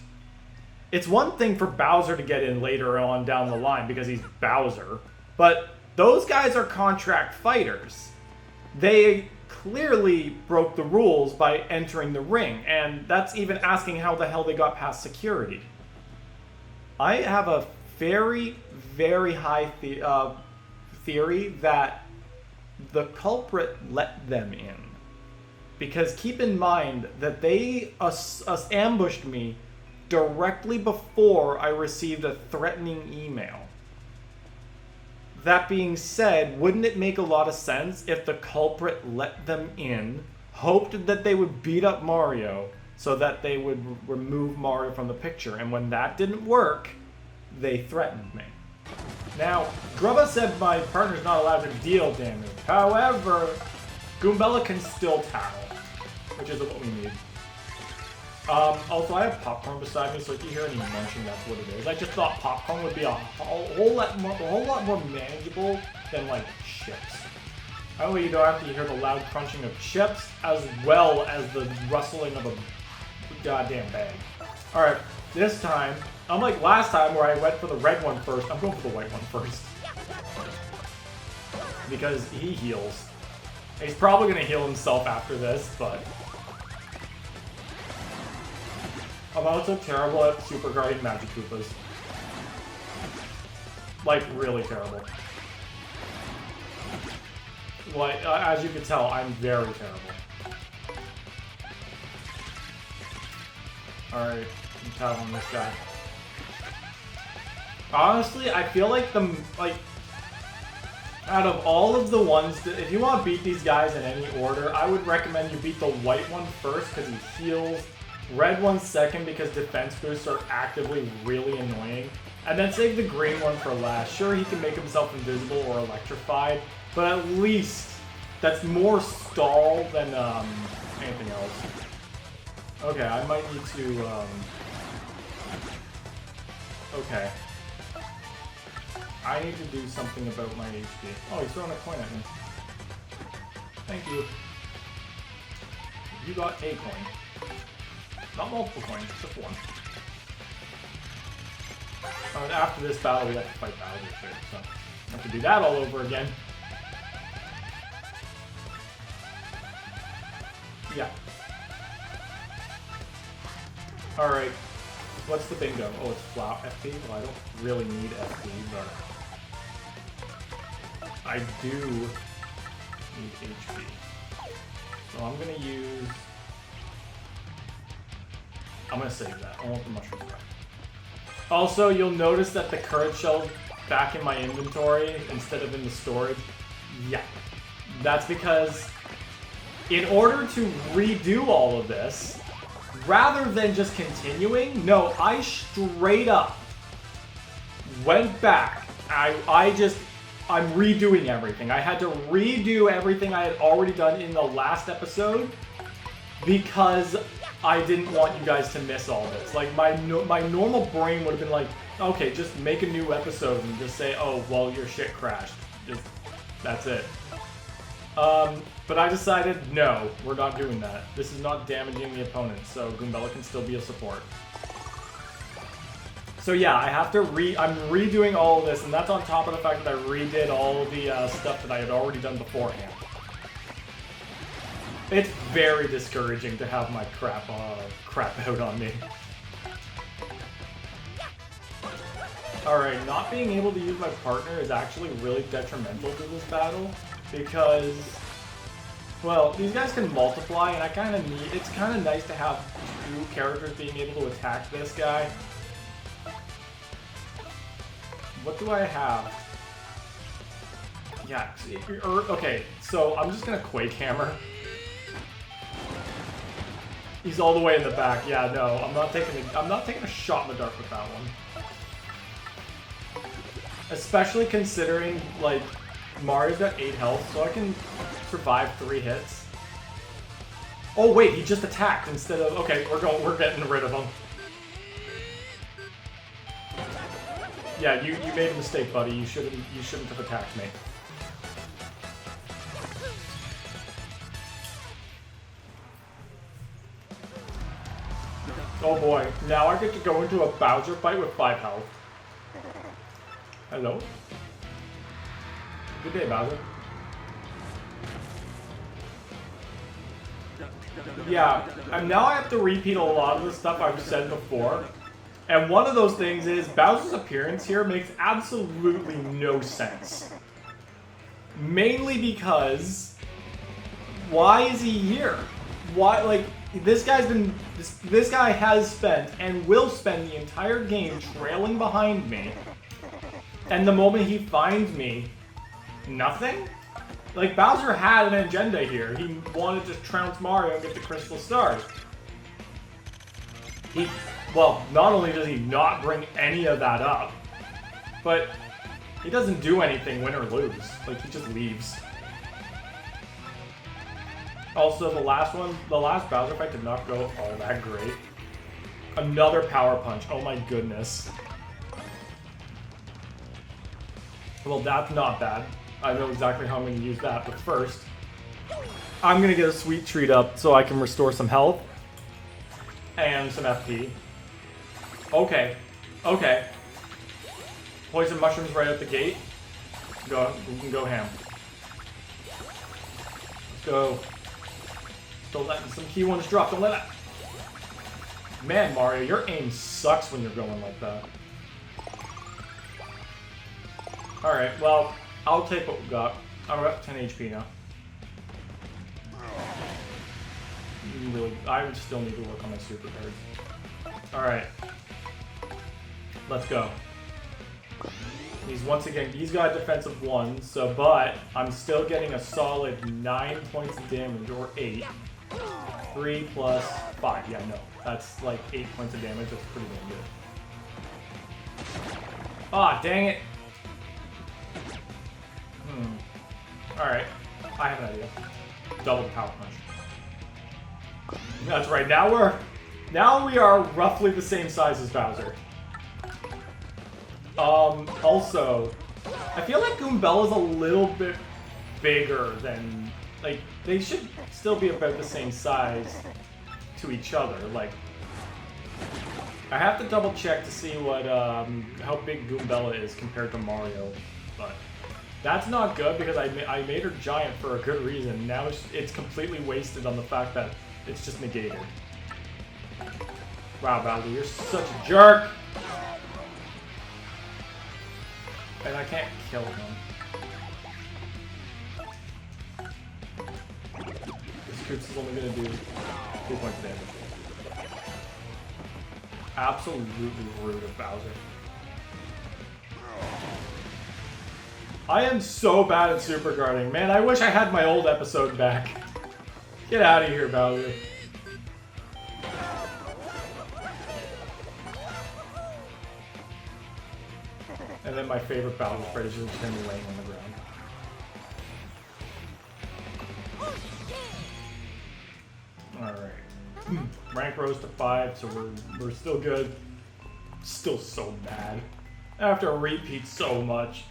It's one thing for Bowser to get in later on down the line because he's Bowser, but those guys are contract fighters. They clearly broke the rules by entering the ring, and that's even asking how the hell they got past security. I have a very, very high theory that the culprit let them in. Because keep in mind that they ambushed me directly before I received a threatening email. That being said, wouldn't it make a lot of sense if the culprit let them in, hoped that they would beat up Mario so that they would remove Mario from the picture, and when that didn't work, they threatened me. Now, Grubba said my partner's not allowed to deal damage. However, Goombella can still tackle, which is what we need. Also, I have popcorn beside me, so if you hear any munching, that's what it is. I just thought popcorn would be a whole lot more manageable than, like, chips. That way you don't have to hear the loud crunching of chips, as well as the rustling of a goddamn bag. Alright, this time, unlike last time where I went for the red one first, I'm going for the white one first. Because he heals. He's probably going to heal himself after this, but I'm also terrible at super guarding Magic Koopas. Like, really terrible. Like, as you can tell, I'm very terrible. Alright, I'm tapping on this guy. Honestly, I feel like out of all of the ones, if you want to beat these guys in any order, I would recommend you beat the white one first because he heals, red one second because defense boosts are actively really annoying, and then save the green one for last. Sure, he can make himself invisible or electrified, but at least that's more stall than anything else. Okay, I might need to, okay. I need to do something about my HP. Oh, he's throwing a coin at me. Thank you. You got a coin. Not multiple coins, just one. And after this battle, we have to fight Bowser too, so I have to do that all over again. Yeah. Alright. What's the bingo? Oh, it's flower FP? Well, I don't really need FP, but I do need HP. So I'm gonna use... I'm gonna save that. I want the mushroom back. Also, you'll notice that the current shell's back in my inventory instead of in the storage. Yeah. That's because in order to redo all of this, rather than just continuing, no, I straight up went back. I'm redoing everything. I had to redo everything I had already done in the last episode because I didn't want you guys to miss all this. Like, my normal brain would have been like, okay, just make a new episode and just say, oh, well, your shit crashed. That's it. But I decided, no, we're not doing that. This is not damaging the opponent, so Goombella can still be a support. So yeah, I have to I'm redoing all of this, and that's on top of the fact that I redid all of the stuff that I had already done beforehand. It's very discouraging to have my crap out on me. Alright, not being able to use my partner is actually really detrimental to this battle, because... well, these guys can multiply, and it's kind of nice to have two characters being able to attack this guy. What do I have? Yeah, okay, so I'm just gonna Quake Hammer. He's all the way in the back. Yeah, no, I'm not taking a shot in the dark with that one. Especially considering, like, Mario's got 8 health, so I can survive 3 hits. Oh wait, he just attacked instead of... okay, we're getting rid of him. Yeah, you made a mistake, buddy. You shouldn't have attacked me. Oh boy, now I get to go into a Bowser fight with 5 health. Hello? Good day, Bowser. Yeah, and now I have to repeat a lot of the stuff I've said before. And one of those things is Bowser's appearance here makes absolutely no sense. Mainly because, why is he here? Why, like, this guy has spent and will spend the entire game trailing behind me. And the moment he finds me, nothing? Like, Bowser had an agenda here. He wanted to trounce Mario and get the Crystal Stars. Well, not only does he not bring any of that up, but he doesn't do anything, win or lose. Like, he just leaves. Also, the last Bowser fight did not go all that great. Another power punch, oh my goodness. Well, that's not bad. I know exactly how I'm going to use that, but first, I'm going to get a sweet treat up so I can restore some health and some FP. Okay, okay. Poison mushrooms right out the gate. We can go ham. Let's go. Don't let some key ones drop. Don't let that. Man, Mario, your aim sucks when you're going like that. Alright, well, I'll take what we got. I'm at 10 HP now. I would still need to work on my super cards. Alright. Let's go. He's got a defensive 1, so, but I'm still getting a solid 9 points of damage, or 8. 3 plus 5, yeah, no. That's like 8 points of damage, that's pretty damn good. Ah, dang it! Alright, I have an idea. Double the power punch. That's right, now we are roughly the same size as Bowser. Also, I feel like Goombella's a little bit bigger than, like, they should still be about the same size to each other. Like, I have to double check to see what, how big Goombella is compared to Mario, but that's not good because I made her giant for a good reason. Now it's completely wasted on the fact that it's just negated. Wow, Bowser, you're such a jerk! And I can't kill him. This Koops is only gonna do 2 points of damage. Absolutely rude of Bowser. I am so bad at super guarding. Man, I wish I had my old episode back. Get out of here, Bowser. And then my favorite Bowser sprite is just him laying on the ground. Alright. Rank rose to 5, so we're still good. Still so bad. I have to repeat so much.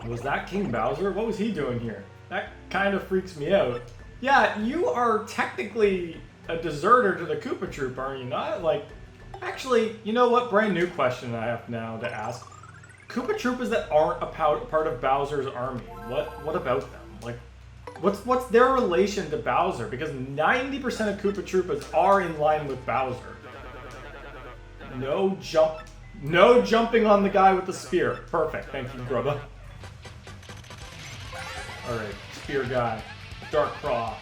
Was that King Bowser? What was he doing here? That kind of freaks me out. Yeah, you are technically a deserter to the Koopa Troop, are you not? Like, actually, you know what? Brand new question I have now to ask. Koopa Troopas that aren't a part of Bowser's army, what about them? Like, what's their relation to Bowser? Because 90% of Koopa Troopas are in line with Bowser. No jumping on the guy with the spear. Perfect. Thank you, Grubba. Alright, spear guy. Dark Claw.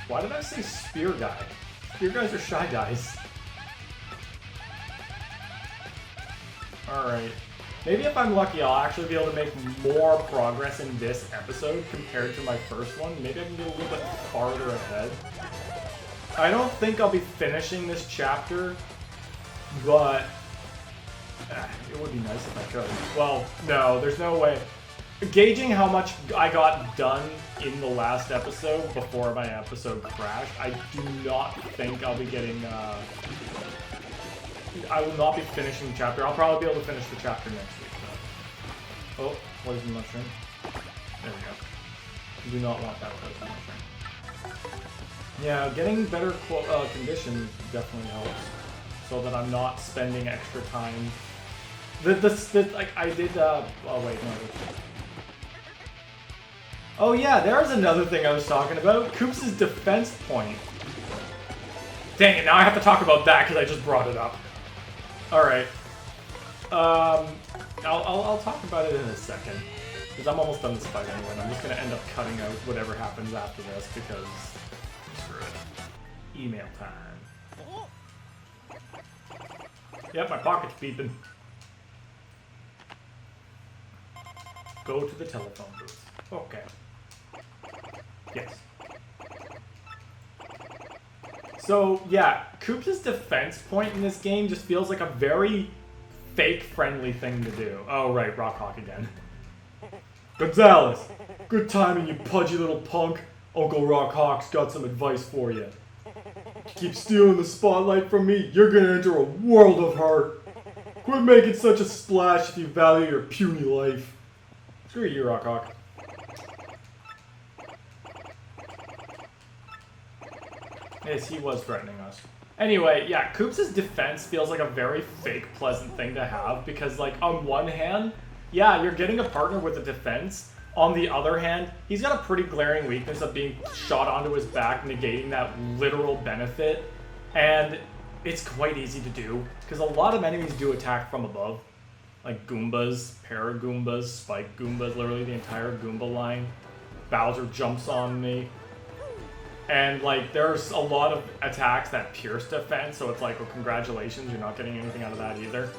Why did I say spear guy? Spear guys are shy guys. Alright. Maybe if I'm lucky, I'll actually be able to make more progress in this episode compared to my first one. Maybe I can get a little bit farther ahead. I don't think I'll be finishing this chapter, but it would be nice if I could. Well, no, there's no way. Gauging how much I got done in the last episode before my episode crashed, I do not think I'll be getting, I will not be finishing the chapter. I'll probably be able to finish the chapter next week, though. Oh, poison mushroom. There we go. Do not want that poison mushroom. Yeah, getting better conditions definitely helps, so that I'm not spending extra time. Like, I did, oh wait, no. Oh yeah, there's another thing I was talking about. Koops' defense point. Dang it, now I have to talk about that because I just brought it up. Alright. I'll talk about it in a second. Because I'm almost done this fight anyway, and I'm just going to end up cutting out whatever happens after this because... screw it. Email time. Yep, my pocket's beeping. Go to the telephone booth. Okay. Yes. So, yeah, Koops' defense point in this game just feels like a very fake-friendly thing to do. Oh, right, Rock Hawk again. Gonzalez! Good timing, you pudgy little punk. Uncle Rock Hawk's got some advice for you. Keep stealing the spotlight from me, you're gonna enter a world of hurt. Quit making such a splash if you value your puny life. Screw you, Rock Hawk. Yes, he was threatening us. Anyway, yeah, Koops' defense feels like a very fake, pleasant thing to have because, like, on one hand, yeah, you're getting a partner with a defense. On the other hand, he's got a pretty glaring weakness of being shot onto his back, negating that literal benefit. And it's quite easy to do because a lot of enemies do attack from above. Like Goombas, Paragoombas, Spike Goombas, literally the entire Goomba line. Bowser jumps on me. And, like, there's a lot of attacks that pierce defense, so it's like, well, congratulations, you're not getting anything out of that either.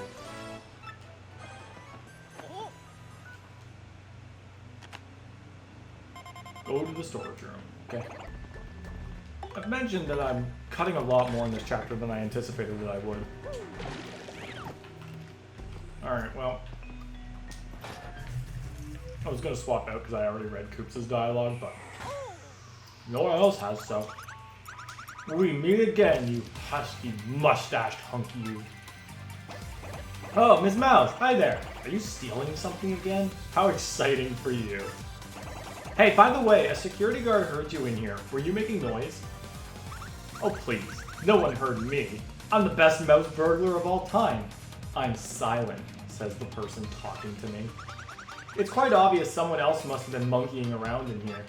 Go to the storage room. Okay. I've mentioned that I'm cutting a lot more in this chapter than I anticipated that I would. Alright, well. I was going to swap out because I already read Koops' dialogue, but no one else has, so. We meet again, you husky, mustached hunky you. Oh, Miss Mouse, hi there. Are you stealing something again? How exciting for you. Hey, by the way, a security guard heard you in here. Were you making noise? Oh, please. No one heard me. I'm the best mouse burglar of all time. I'm silent, says the person talking to me. It's quite obvious someone else must have been monkeying around in here.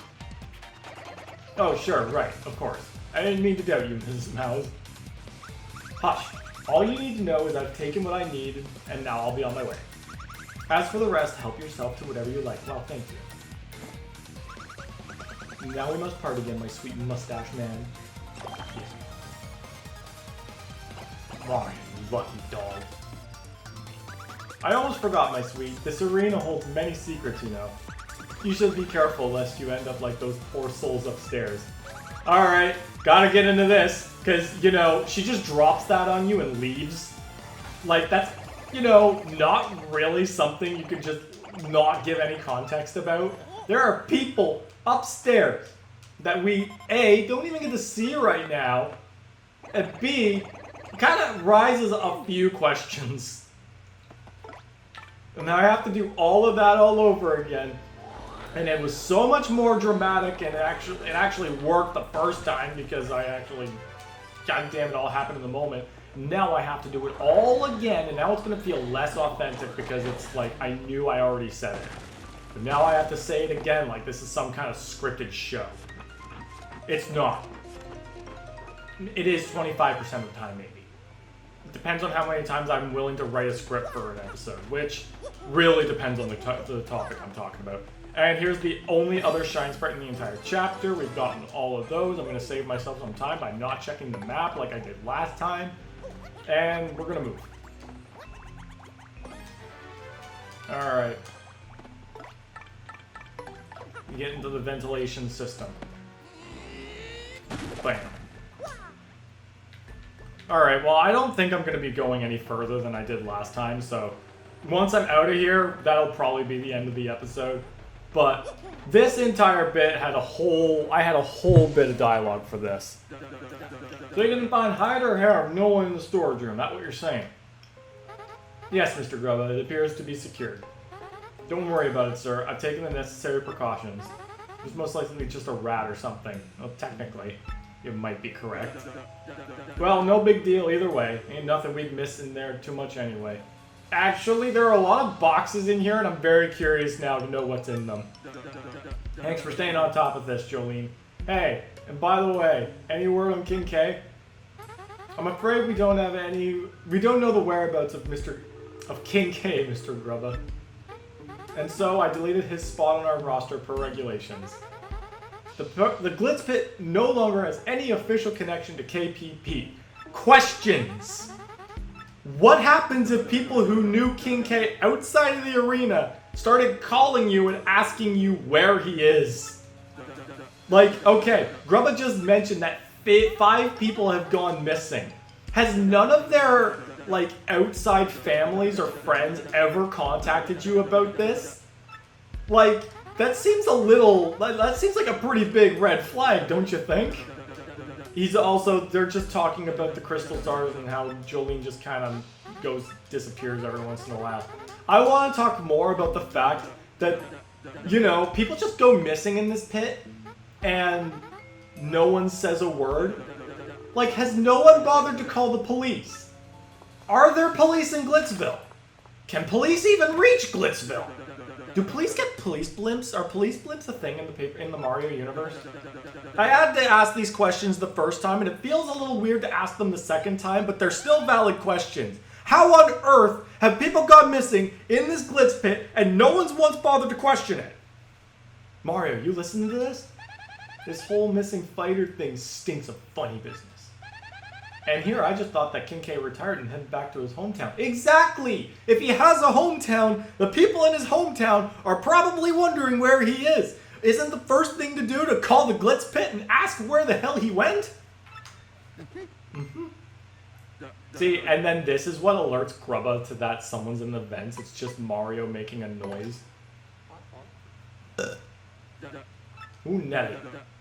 Oh, sure, right, of course. I didn't mean to doubt you, Mrs. Mouse. Hush. All you need to know is I've taken what I need, and now I'll be on my way. As for the rest, help yourself to whatever you like. Well, thank you. Now we must part again, my sweet mustache man. Fine, lucky dog. I almost forgot, my sweet. This arena holds many secrets, you know. You should be careful lest you end up like those poor souls upstairs. Alright, gotta get into this, because, you know, she just drops that on you and leaves. Like, that's, you know, not really something you could just not give any context about. There are people upstairs that we, A, don't even get to see right now, and B, kind of raises a few questions. And now I have to do all of that all over again. And it was so much more dramatic, and it actually worked the first time because I actually, goddamn, it all happened in the moment. Now I have to do it all again, and now it's going to feel less authentic because it's like I knew I already said it. But now I have to say it again like this is some kind of scripted show. It's not. It is 25% of the time, maybe. It depends on how many times I'm willing to write a script for an episode, which really depends on the topic I'm talking about. And here's the only other shine sprite in the entire chapter. We've gotten all of those. I'm going to save myself some time by not checking the map like I did last time. And we're going to move. Alright. Get into the ventilation system. Bam. Alright, well, I don't think I'm going to be going any further than I did last time, so once I'm out of here, that'll probably be the end of the episode. But this entire bit had I had a whole bit of dialogue for this. So you didn't find hide or hair of no one in the storage room, that's what you're saying? Yes, Mr. Grubba, it appears to be secured. Don't worry about it, sir. I've taken the necessary precautions. It's most likely just a rat or something. Well, technically, you might be correct. Well, no big deal either way. Ain't nothing we'd miss in there too much anyway. Actually, there are a lot of boxes in here, and I'm very curious now to know what's in them. Thanks for staying on top of this, Jolene. Hey, and by the way, any word on King K? I'm afraid we don't know the whereabouts of King K, Mr. Grubba. And so I deleted his spot on our roster per regulations. The Glitz Pit no longer has any official connection to KPP. Questions! What happens if people who knew King K outside of the arena started calling you and asking you where he is? Like, okay, Grubba just mentioned that 5 people have gone missing. Has none of their, like, outside families or friends ever contacted you about this? Like, that seems that seems like a pretty big red flag, don't you think? They're just talking about the crystal stars and how Jolene just kind of disappears every once in a while. I want to talk more about the fact that, you know, people just go missing in this pit and no one says a word. Like, has no one bothered to call the police? Are there police in Glitzville? Can police even reach Glitzville? Do police get police blimps? Are police blimps a thing in the Mario universe? I had to ask these questions the first time, and it feels a little weird to ask them the second time, but they're still valid questions. How on earth have people gone missing in this Glitz Pit, and no one's once bothered to question it? Mario, you listening to this? This whole missing fighter thing stinks of funny business. And here, I just thought that Kinkei retired and headed back to his hometown. Exactly! If he has a hometown, the people in his hometown are probably wondering where he is. Isn't the first thing to do to call the Glitz Pit and ask where the hell he went? Mm-hmm. See, and then this is what alerts Grubba to that someone's in the vents. It's just Mario making a noise. Ooh, Nelly.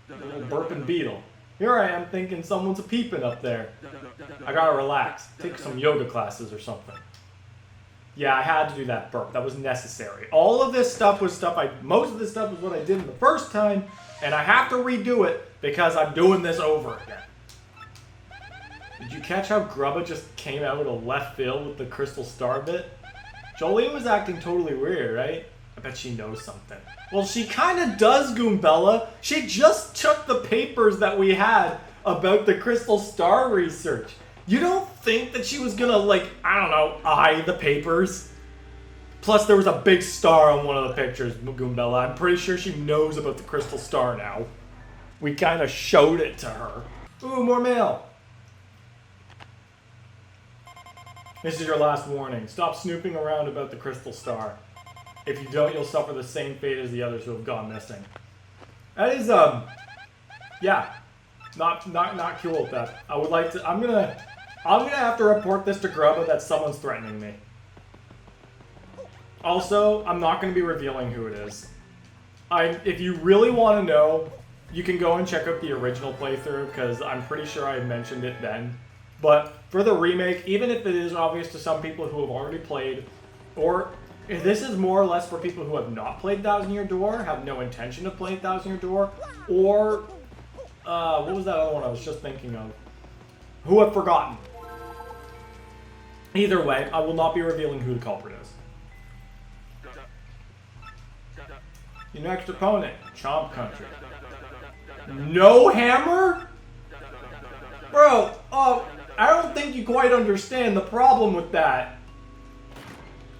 Little burping beetle. Here I am thinking someone's a-peeping up there. I gotta relax. Take some yoga classes or something. Yeah, I had to do that burp. That was necessary. All of this stuff was most of this stuff was what I did in the first time, and I have to redo it because I'm doing this over again. Did you catch how Grubba just came out of left field with the crystal star bit? Jolene was acting totally weird, right? I bet she knows something. Well, she kind of does, Goombella. She just took the papers that we had about the crystal star research. You don't think that she was gonna, like, I don't know, eye the papers? Plus, there was a big star on one of the pictures, Goombella. I'm pretty sure she knows about the crystal star now. We kind of showed it to her. Ooh, more mail. This is your last warning. Stop snooping around about the crystal star. If you don't, you'll suffer the same fate as the others who have gone missing. That is, yeah, not cool with that. I would like to, I'm gonna have to report this to Grubba that someone's threatening me. Also, I'm not gonna be revealing who it is. If you really want to know, you can go and check out the original playthrough, because I'm pretty sure I mentioned it then. But for the remake, even if it is obvious to some people who have already played, or if this is more or less for people who have not played Thousand Year Door, have no intention of playing Thousand Year Door, or, what was that other one I was just thinking of? Who have forgotten. Either way, I will not be revealing who the culprit is. Your next opponent, Chomp Country. No hammer? Bro, I don't think you quite understand the problem with that.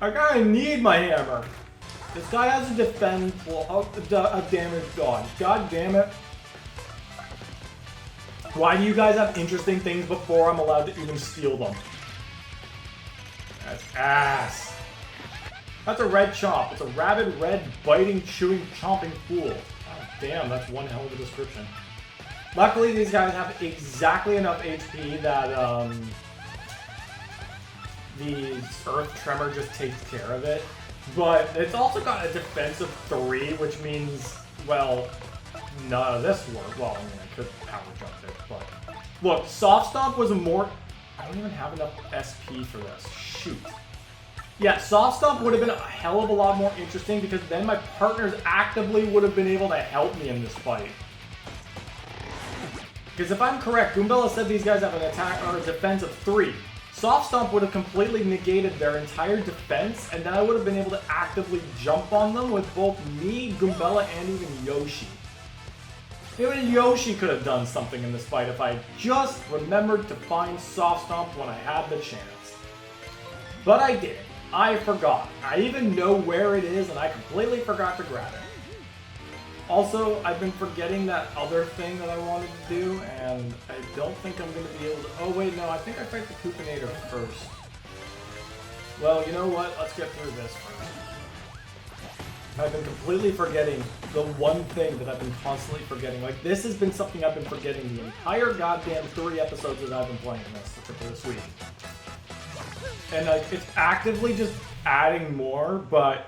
I kinda need my hammer. This guy has a defense, a damage dodge. God damn it. Why do you guys have interesting things before I'm allowed to even steal them? That's ass. That's a red chomp. It's a rabid, red, biting, chewing, chomping fool. God damn, that's one hell of a description. Luckily, these guys have exactly enough HP that, the Earth Tremor just takes care of it. But it's also got a defense of 3, which means, well, none of this worked. Well, I mean, I could power jump it, but... Look, Soft Stomp was a more... I don't even have enough SP for this. Shoot. Yeah, Soft Stomp would have been a hell of a lot more interesting, because then my partners actively would have been able to help me in this fight. Because if I'm correct, Goombella said these guys have an attack or a defense of 3. Soft Stomp would have completely negated their entire defense, and then I would have been able to actively jump on them with both me, Goombella, and even Yoshi. Even Yoshi could have done something in this fight if I just remembered to find Soft Stomp when I had the chance. But I didn't. I forgot. I even know where it is, and I completely forgot to grab it. Also, I've been forgetting that other thing that I wanted to do, and I don't think I'm going to be able to... Oh, wait, no, I think I fight the Koopinator first. Well, you know what? Let's get through this first. I've been completely forgetting the one thing that I've been constantly forgetting. Like, this has been something I've been forgetting the entire goddamn 3 episodes that I've been playing this week. And, like, it's actively just adding more, but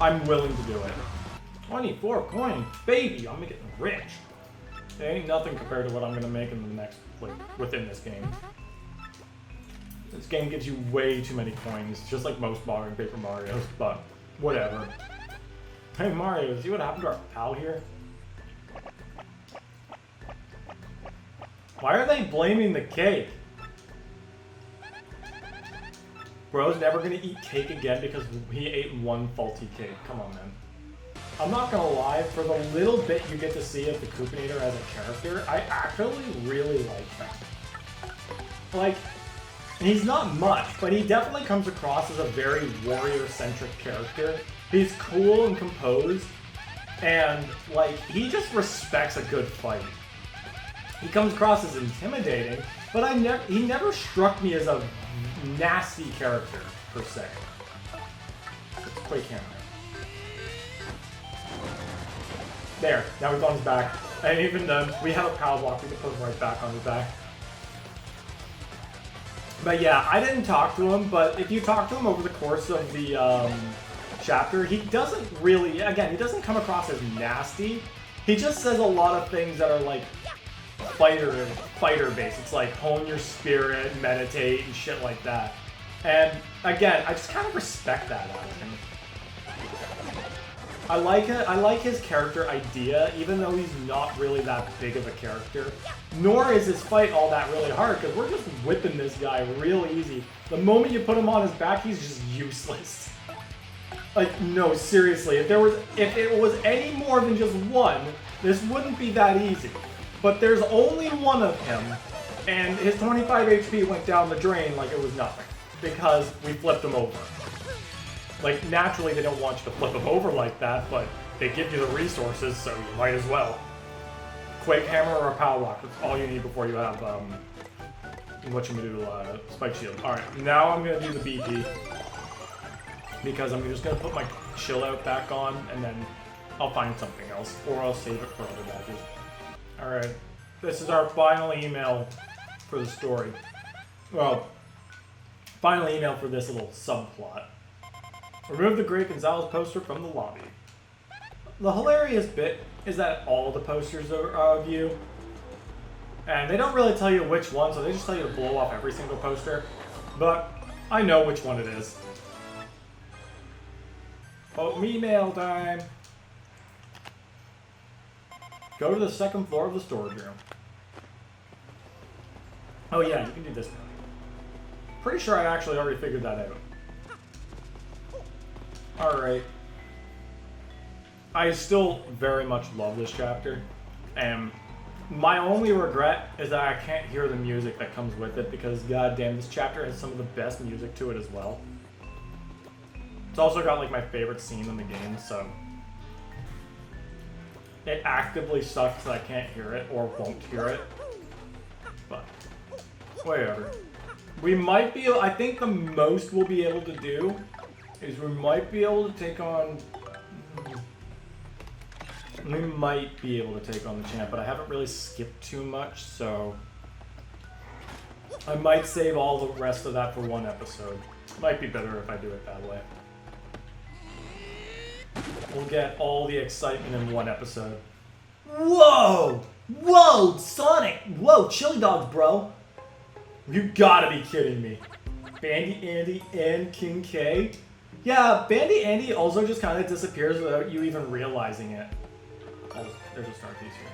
I'm willing to do it. 24 coins, baby, I'm getting rich. It ain't nothing compared to what I'm gonna make in the next, like, within this game. This game gives you way too many coins, just like most modern Paper Marios, but whatever. Hey Mario, see what happened to our pal here? Why are they blaming the cake? Bro's never gonna eat cake again because he ate one faulty cake. Come on, man. I'm not gonna lie, for the little bit you get to see of the Koopinator as a character, I actually really like him. Like, he's not much, but he definitely comes across as a very warrior-centric character. He's cool and composed, And, like, he just respects a good fight. He comes across as intimidating, but he never struck me as a nasty character, per se. Let's quick hammer. There, now he's on his back. And even then, we have a power block, we can put him right back on his back. But yeah, I didn't talk to him, but if you talk to him over the course of the chapter, he doesn't really, again, he doesn't come across as nasty. He just says a lot of things that are like fighter based. It's like hone your spirit, meditate, and shit like that. And again, I just kind of respect that out of him. I like his character idea, even though he's not really that big of a character. Nor is his fight all that really hard, because we're just whipping this guy real easy. The moment you put him on his back, he's just useless. Like, no, seriously, if it was any more than just one, this wouldn't be that easy. But there's only one of him, and his 25 HP went down the drain like it was nothing, because we flipped him over. Like, naturally they don't want you to flip him over like that, but they give you the resources, so you might as well. Quake Hammer or a Power Block, that's all you need before you have, Spike Shield. Alright, now I'm gonna do the BP. Because I'm just gonna put my chill out back on, and then I'll find something else, or I'll save it for other badges. Alright, this is our final email for the story. Well, final email for this little subplot. Remove the Great Gonzalez poster from the lobby. The hilarious bit is that all the posters are of you. And they don't really tell you which one, so they just tell you to blow off every single poster. But I know which one it is. Oh, email time! Go to the second floor of the storage room. Oh yeah, you can do this now. Pretty sure I actually already figured that out. Alright. I still very much love this chapter, and my only regret is that I can't hear the music that comes with it, because goddamn, this chapter has some of the best music to it as well. It's also got like my favorite scene in the game, so it actively sucks that I can't hear it or won't hear it, but whatever. We might be, I think the most we'll be able to do is we might be able to take on the champ, but I haven't really skipped too much, so I might save all the rest of that for one episode. Might be better if I do it that way. We'll get all the excitement in one episode. Whoa! Whoa, Sonic! Whoa, chili dogs, bro! You gotta be kidding me. Bandy Andy and King K? Yeah, Bandy Andy also just kind of disappears without you even realizing it. Oh, there's a star piece here.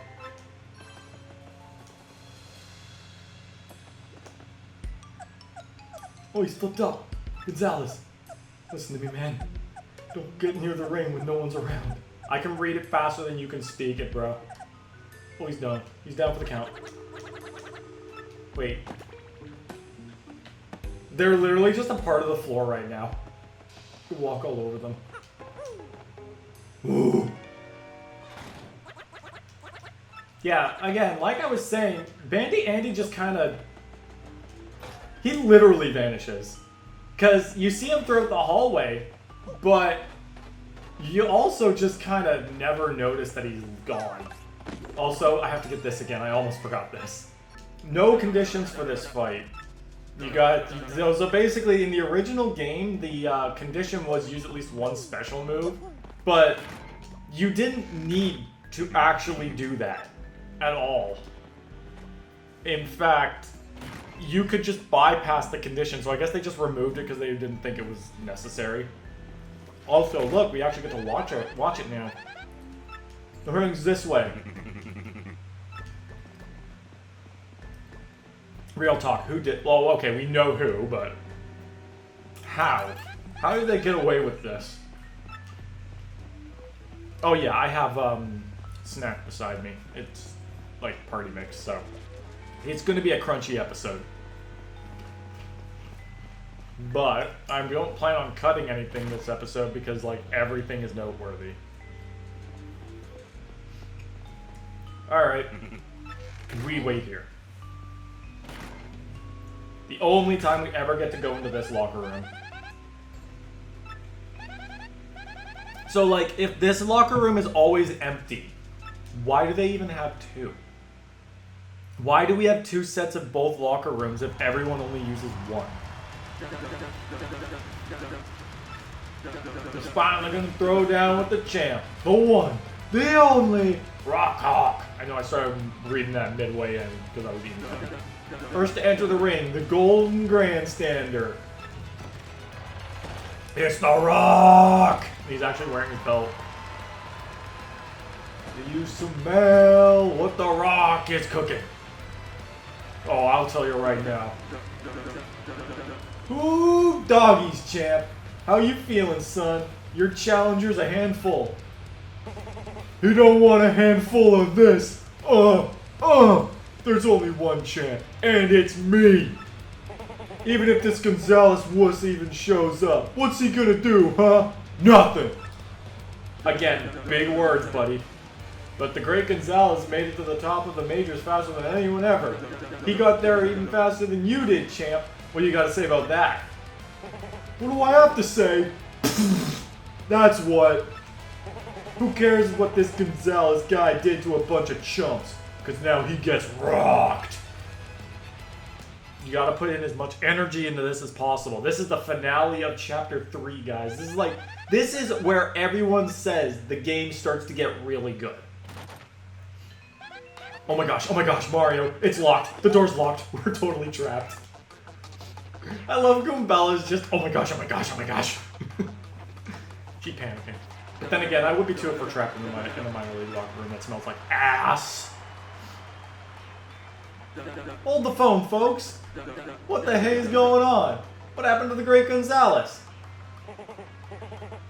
Oh, he's flipped up. Gonzalez, listen to me, man. Don't get near the ring when no one's around. I can read it faster than you can speak it, bro. Oh, he's done. He's down for the count. Wait. They're literally just a part of the floor right now. You can walk all over them. Ooh. Yeah, again, like I was saying, Bandy Andy just kind of... He literally vanishes. Because you see him throughout the hallway, but you also just kind of never notice that he's gone. Also, I have to get this again. I almost forgot this. No conditions for this fight. You got... So basically, in the original game, the condition was use at least one special move, but you didn't need to actually do that at all. In fact, you could just bypass the condition, so I guess they just removed it because they didn't think it was necessary. Also, look, we actually get to watch it now. The ring's this way. Real talk, who did... Well, okay, we know who, but... How? How did they get away with this? Oh yeah, I have, snack beside me. It's, like, party mix, so... It's gonna be a crunchy episode. But I don't plan on cutting anything this episode because, like, everything is noteworthy. Alright. We wait here. The only time we ever get to go into this locker room. So, like, if this locker room is always empty, why do they even have two? Why do we have two sets of both locker rooms if everyone only uses one? Just finally gonna throw down with the champ. The one, the only, Rock Hawk. I know I started reading that midway in because I was eating something. First to enter the ring, the Golden Grandstander. It's The Rock! He's actually wearing his belt. Do you smell what The Rock is cooking? Oh, I'll tell you right now. Ooh, doggies, champ. How you feeling, son? Your challenger's a handful. You don't want a handful of this. There's only one champ, and it's me. Even if this Gonzalez wuss even shows up, what's he gonna do, huh? Nothing. Again, big words, buddy. But the great Gonzalez made it to the top of the majors faster than anyone ever. He got there even faster than you did, champ. What do you gotta say about that? What do I have to say? That's what. Who cares what this Gonzalez guy did to a bunch of chumps? Because now he gets rocked. You gotta put in as much energy into this as possible. This is the finale of Chapter 3, guys. This is where everyone says the game starts to get really good. Oh my gosh, Mario. It's locked. The door's locked. We're totally trapped. I love Goombella's just, oh my gosh. She's panicking. But then again, I would be too if we're trapped in the minor league locker room that smells like ass. Hold the phone, folks. What the hey is going on? What happened to the great Gonzalez?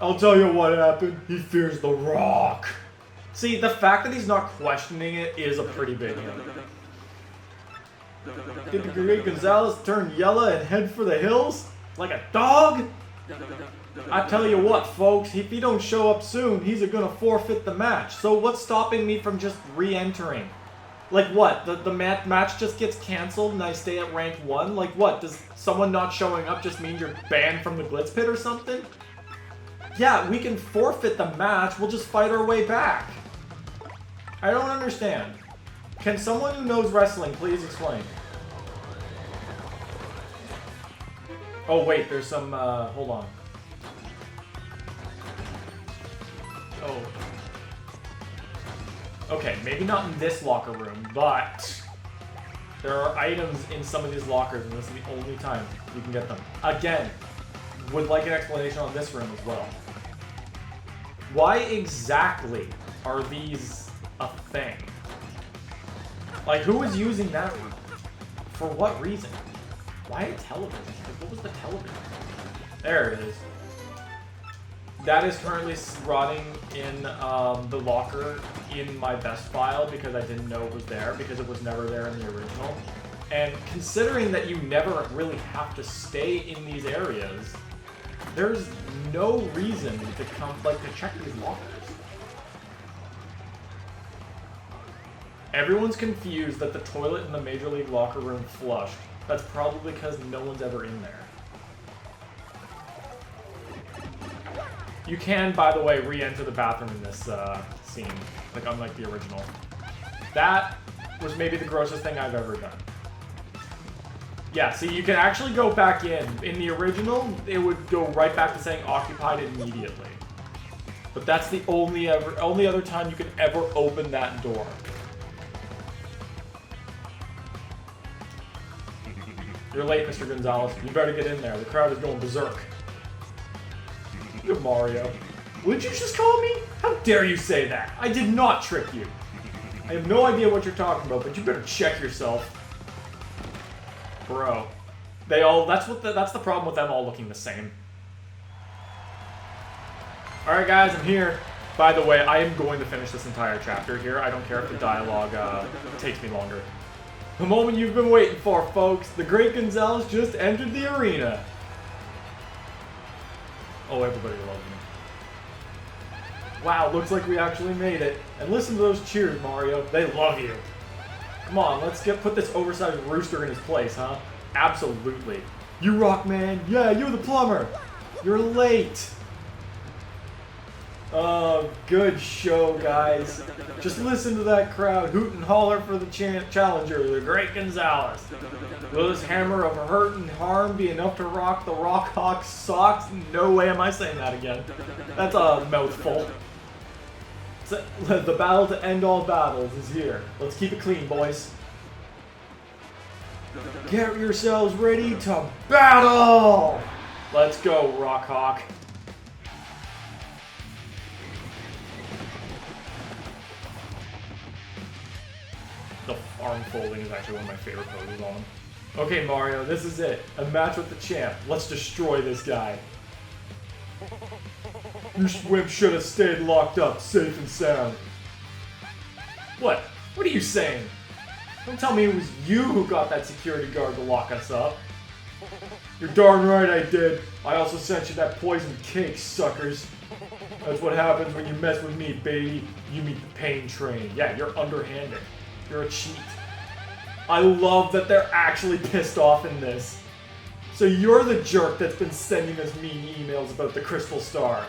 I'll tell you what happened. He fears The Rock. See, the fact that he's not questioning it is a pretty big hint. Did the great Gonzalez turn yellow and head for the hills? Like a dog? I tell you what, folks, if he don't show up soon, he's gonna forfeit the match. So what's stopping me from just re-entering? Like what? The match just gets cancelled and I stay at rank 1? Like what? Does someone not showing up just mean you're banned from the Glitz Pit or something? Yeah, we can forfeit the match, we'll just fight our way back. I don't understand. Can someone who knows wrestling please explain? Oh wait, there's some, hold on. Oh. Okay, maybe not in this locker room, but there are items in some of these lockers, and this is the only time you can get them. Again, would like an explanation on this room as well. Why exactly are these a thing? Like, who is using that room? For what reason? Why a television? What was the television? There it is. That is currently rotting in the locker in my best file because I didn't know it was there because it was never there in the original. And considering that you never really have to stay in these areas, there's no reason to to check these lockers. Everyone's confused that the toilet in the Major League locker room flushed. That's probably because no one's ever in there. You can, by the way, re-enter the bathroom in this scene, like unlike the original. That was maybe the grossest thing I've ever done. Yeah, see, you can actually go back in. In the original, it would go right back to saying occupied immediately. But that's the only other time you can ever open that door. You're late, Mr. Gonzalez. You better get in there. The crowd is going berserk. Look at Mario. What did you just call me? How dare you say that? I did not trick you. I have no idea what you're talking about, but you better check yourself. Bro. That's the problem with them all looking the same. Alright guys, I'm here. By the way, I am going to finish this entire chapter here. I don't care if the dialogue takes me longer. The moment you've been waiting for, folks. The great Gonzalez just entered the arena. Oh, everybody loves me. Wow, looks like we actually made it. And listen to those cheers, Mario. They love you. Come on, let's put this oversized rooster in his place, huh? Absolutely. You rock, man. Yeah, you're the plumber. You're late. Oh, good show, guys. Just listen to that crowd hoot and holler for the challenger, the great Gonzalez. Will this hammer of hurt and harm be enough to rock the Rock Hawk's socks? No way am I saying that again. That's a mouthful. The battle to end all battles is here. Let's keep it clean, boys. Get yourselves ready to battle! Let's go, Rock Hawk. The arm folding is actually one of my favorite poses on him. Okay, Mario, this is it. A match with the champ. Let's destroy this guy. Your wimp should have stayed locked up, safe and sound. What? What are you saying? Don't tell me it was you who got that security guard to lock us up. You're darn right I did. I also sent you that poisoned cake, suckers. That's what happens when you mess with me, baby. You meet the pain train. Yeah, you're underhanded. You're a cheat. I love that they're actually pissed off in this. So you're the jerk that's been sending us mean emails about the Crystal Star.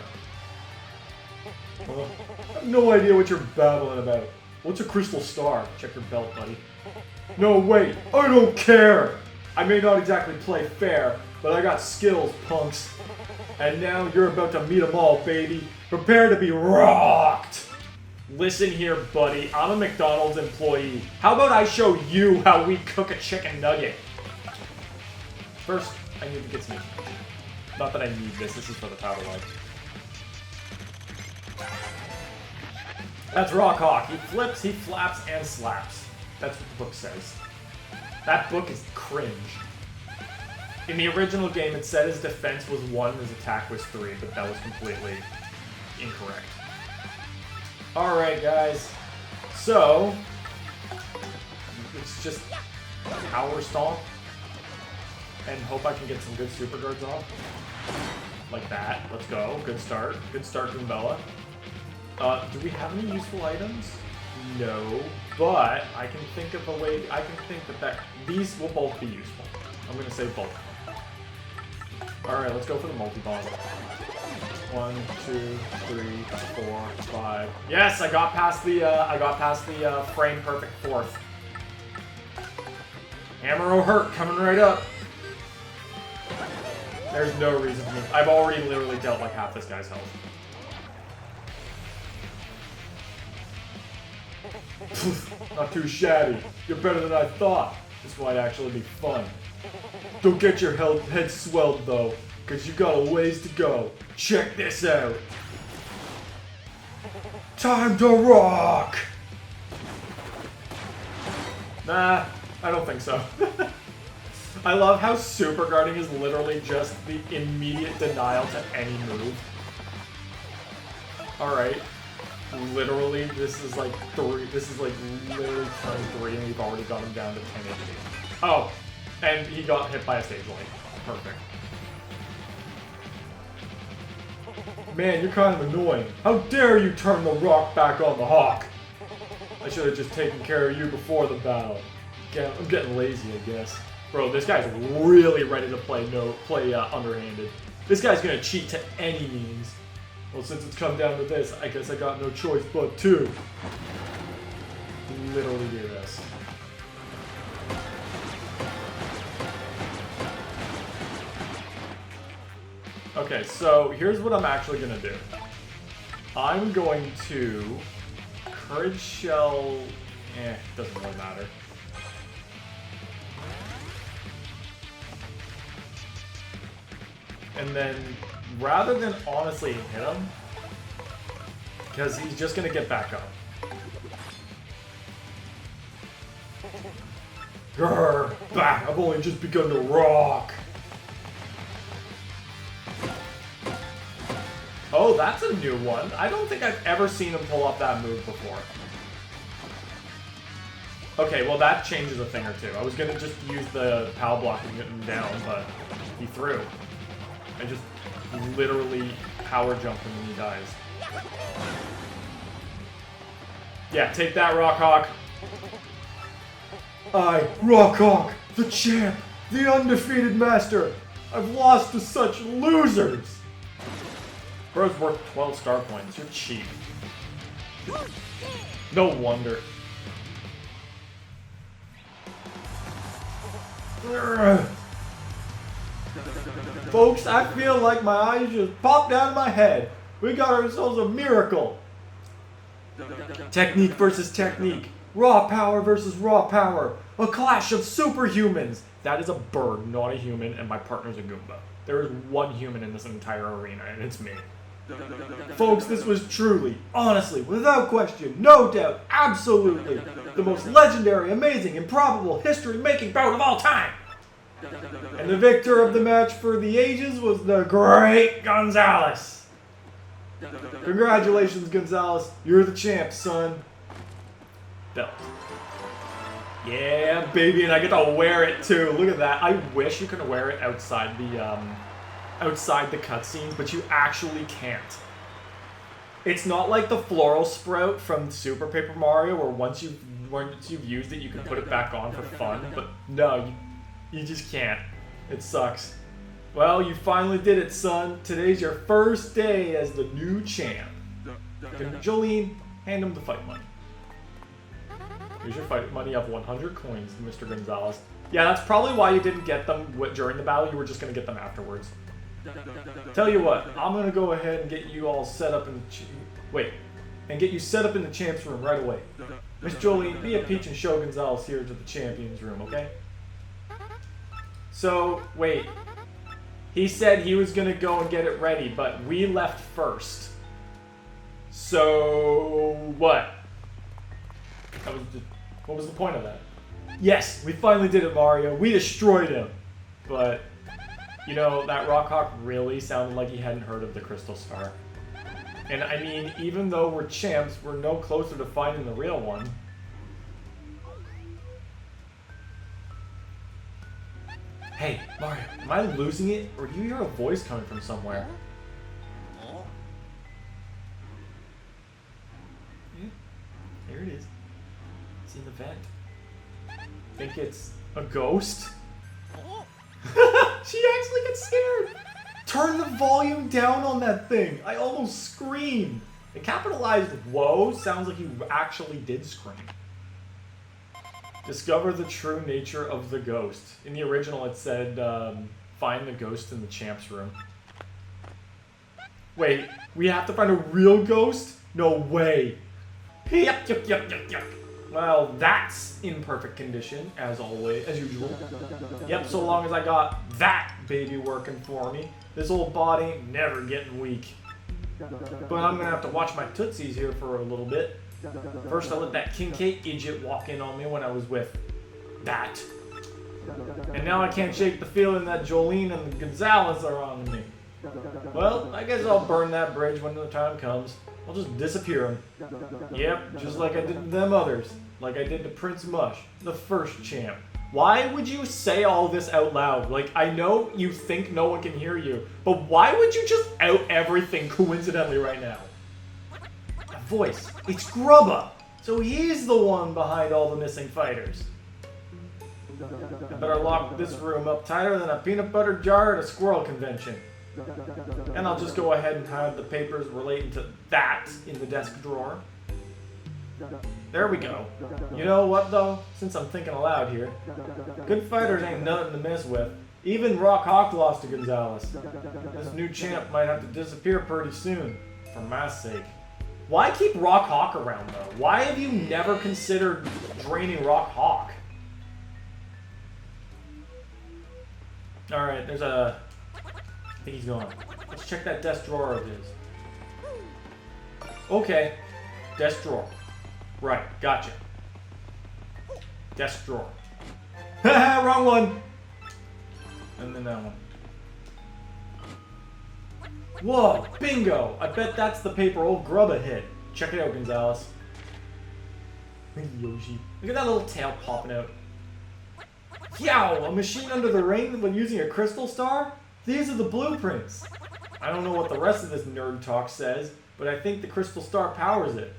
Well, I have no idea what you're babbling about. What's a Crystal Star? Check your belt, buddy. No, wait. I don't care. I may not exactly play fair, but I got skills, punks. And now you're about to meet them all, baby. Prepare to be rocked. Listen here, buddy. I'm a McDonald's employee. How about I show you how we cook a chicken nugget? First, I need to get some information. Not that I need this. This is for the powder light. That's Rock Hawk. He flips, he flaps, and slaps. That's what the book says. That book is cringe. In the original game, it said his defense was 1 and his attack was 3, but that was completely incorrect. Alright, guys. So, it's just power stomp and hope I can get some good super guards off. Like that. Let's go. Good start. Good start, Goombella. Do we have any useful items? No, but I can think of a way. I can think that these will both be useful. I'm gonna say both. All right, let's go for the multi-bomb. 1, 2, 3, 4, 5. Yes, I got past the frame perfect 4th. Hammer o'Hurt coming right up. There's no reason for me. I've already literally dealt like half this guy's health. Not too shabby. You're better than I thought. This might actually be fun. Don't get your head swelled though, because you got a ways to go. Check this out. Time to rock! Nah, I don't think so. I love how super guarding is literally just the immediate denial to any move. Alright. Literally, this is like literally turn 3 and we've already got him down to 10 HP. Oh, and he got hit by a stage light. Perfect. Man, you're kind of annoying. How dare you turn the rock back on the hawk? I should have just taken care of you before the battle. I'm getting lazy, I guess. Bro, this guy's really ready to play underhanded. This guy's gonna cheat to any means. Well, since it's come down to this, I guess I got no choice but to literally do this. Okay, so here's what I'm actually gonna do. I'm going to Courage Shell. Doesn't really matter. And then, rather than honestly hit him, because he's just gonna get back up. Grr, back! I've only just begun to rock. Oh, that's a new one. I don't think I've ever seen him pull off that move before. Okay, well that changes a thing or two. I was gonna just use the POW block and get him down, but he threw. I just literally power jumped him and he dies. Yeah, take that, Rockhawk. I, Rockhawk, the champ, the undefeated master. I've lost to such losers. Bro's worth 12 star points. You're cheap. No wonder. Folks, I feel like my eyes just popped out of my head. We got ourselves a miracle. Technique versus technique. Raw power versus raw power. A clash of superhumans. That is a bird, not a human, and my partner's a Goomba. There is one human in this entire arena, and it's me. Folks, this was truly, honestly, without question, no doubt, absolutely, the most legendary, amazing, improbable, history-making bout of all time. And the victor of the match for the ages was the great Gonzalez. Congratulations, Gonzalez. You're the champ, son. Belt. Yeah, baby, and I get to wear it too. Look at that. I wish you could wear it outside the cutscenes, but you actually can't. It's not like the floral sprout from Super Paper Mario, where once you've used it, you can put it back on for fun. But no, you just can't. It sucks. Well, you finally did it, son. Today's your first day as the new champ. Jolene, hand him the fight money. Here's your fight money of 100 coins, Mr. Gonzalez. Yeah, that's probably why you didn't get them during the battle. You were just going to get them afterwards. Tell you what, I'm going to go ahead and get you all set up in get you set up in the champ's room right away. Miss Jolene, be a peach and show Gonzalez here to the champion's room, okay? So, wait. He said he was going to go and get it ready, but we left first. So, what? What was the point of that? Yes, we finally did it, Mario. We destroyed him. But, you know, that Rockhawk really sounded like he hadn't heard of the Crystal Star. And I mean, even though we're champs, we're no closer to finding the real one. Hey, Mario, am I losing it? Or do you hear a voice coming from somewhere? Yeah, there it is. It's in the vent. Think it's a ghost? She actually gets scared. Turn the volume down on that thing. I almost screamed. The capitalized whoa sounds like you actually did scream. Discover the true nature of the ghost. In the original it said, find the ghost in the champ's room. Wait, we have to find a real ghost? No way. Yuck, yuck, yuck, yuck, yuck. Well, that's in perfect condition, as always, as usual. Yep, so long as I got that baby working for me, this old body never getting weak. But I'm gonna have to watch my tootsies here for a little bit. First, I let that King K idiot walk in on me when I was with that. And now I can't shake the feeling that Jolene and Gonzalez are on me. Well, I guess I'll burn that bridge when the time comes. I'll just disappear him. Yep, just like I did to them others. Like I did to Prince Mush, the first champ. Why would you say all this out loud? Like, I know you think no one can hear you, but why would you just out everything coincidentally right now? A voice. It's Grubba. So he's the one behind all the missing fighters. I better lock this room up tighter than a peanut butter jar at a squirrel convention. And I'll just go ahead and hide the papers relating to that in the desk drawer. There we go. You know what though? Since I'm thinking aloud here, good fighters ain't nothing to mess with. Even Rockhawk lost to Gonzalez. This new champ might have to disappear pretty soon, for my sake. Why keep Rockhawk around though? Why have you never considered draining Rockhawk? Alright, there's a... I think he's gone. Let's check that desk drawer of his. Okay. Desk drawer. Right, gotcha. Desk drawer. Haha, wrong one! And then that one. Whoa, bingo! I bet that's the paper old Grubba hit. Check it out, Gonzalez. Yoshi. Look at that little tail popping out. Yow! A machine under the ring when using a crystal star? These are the blueprints. I don't know what the rest of this nerd talk says, but I think the crystal star powers it.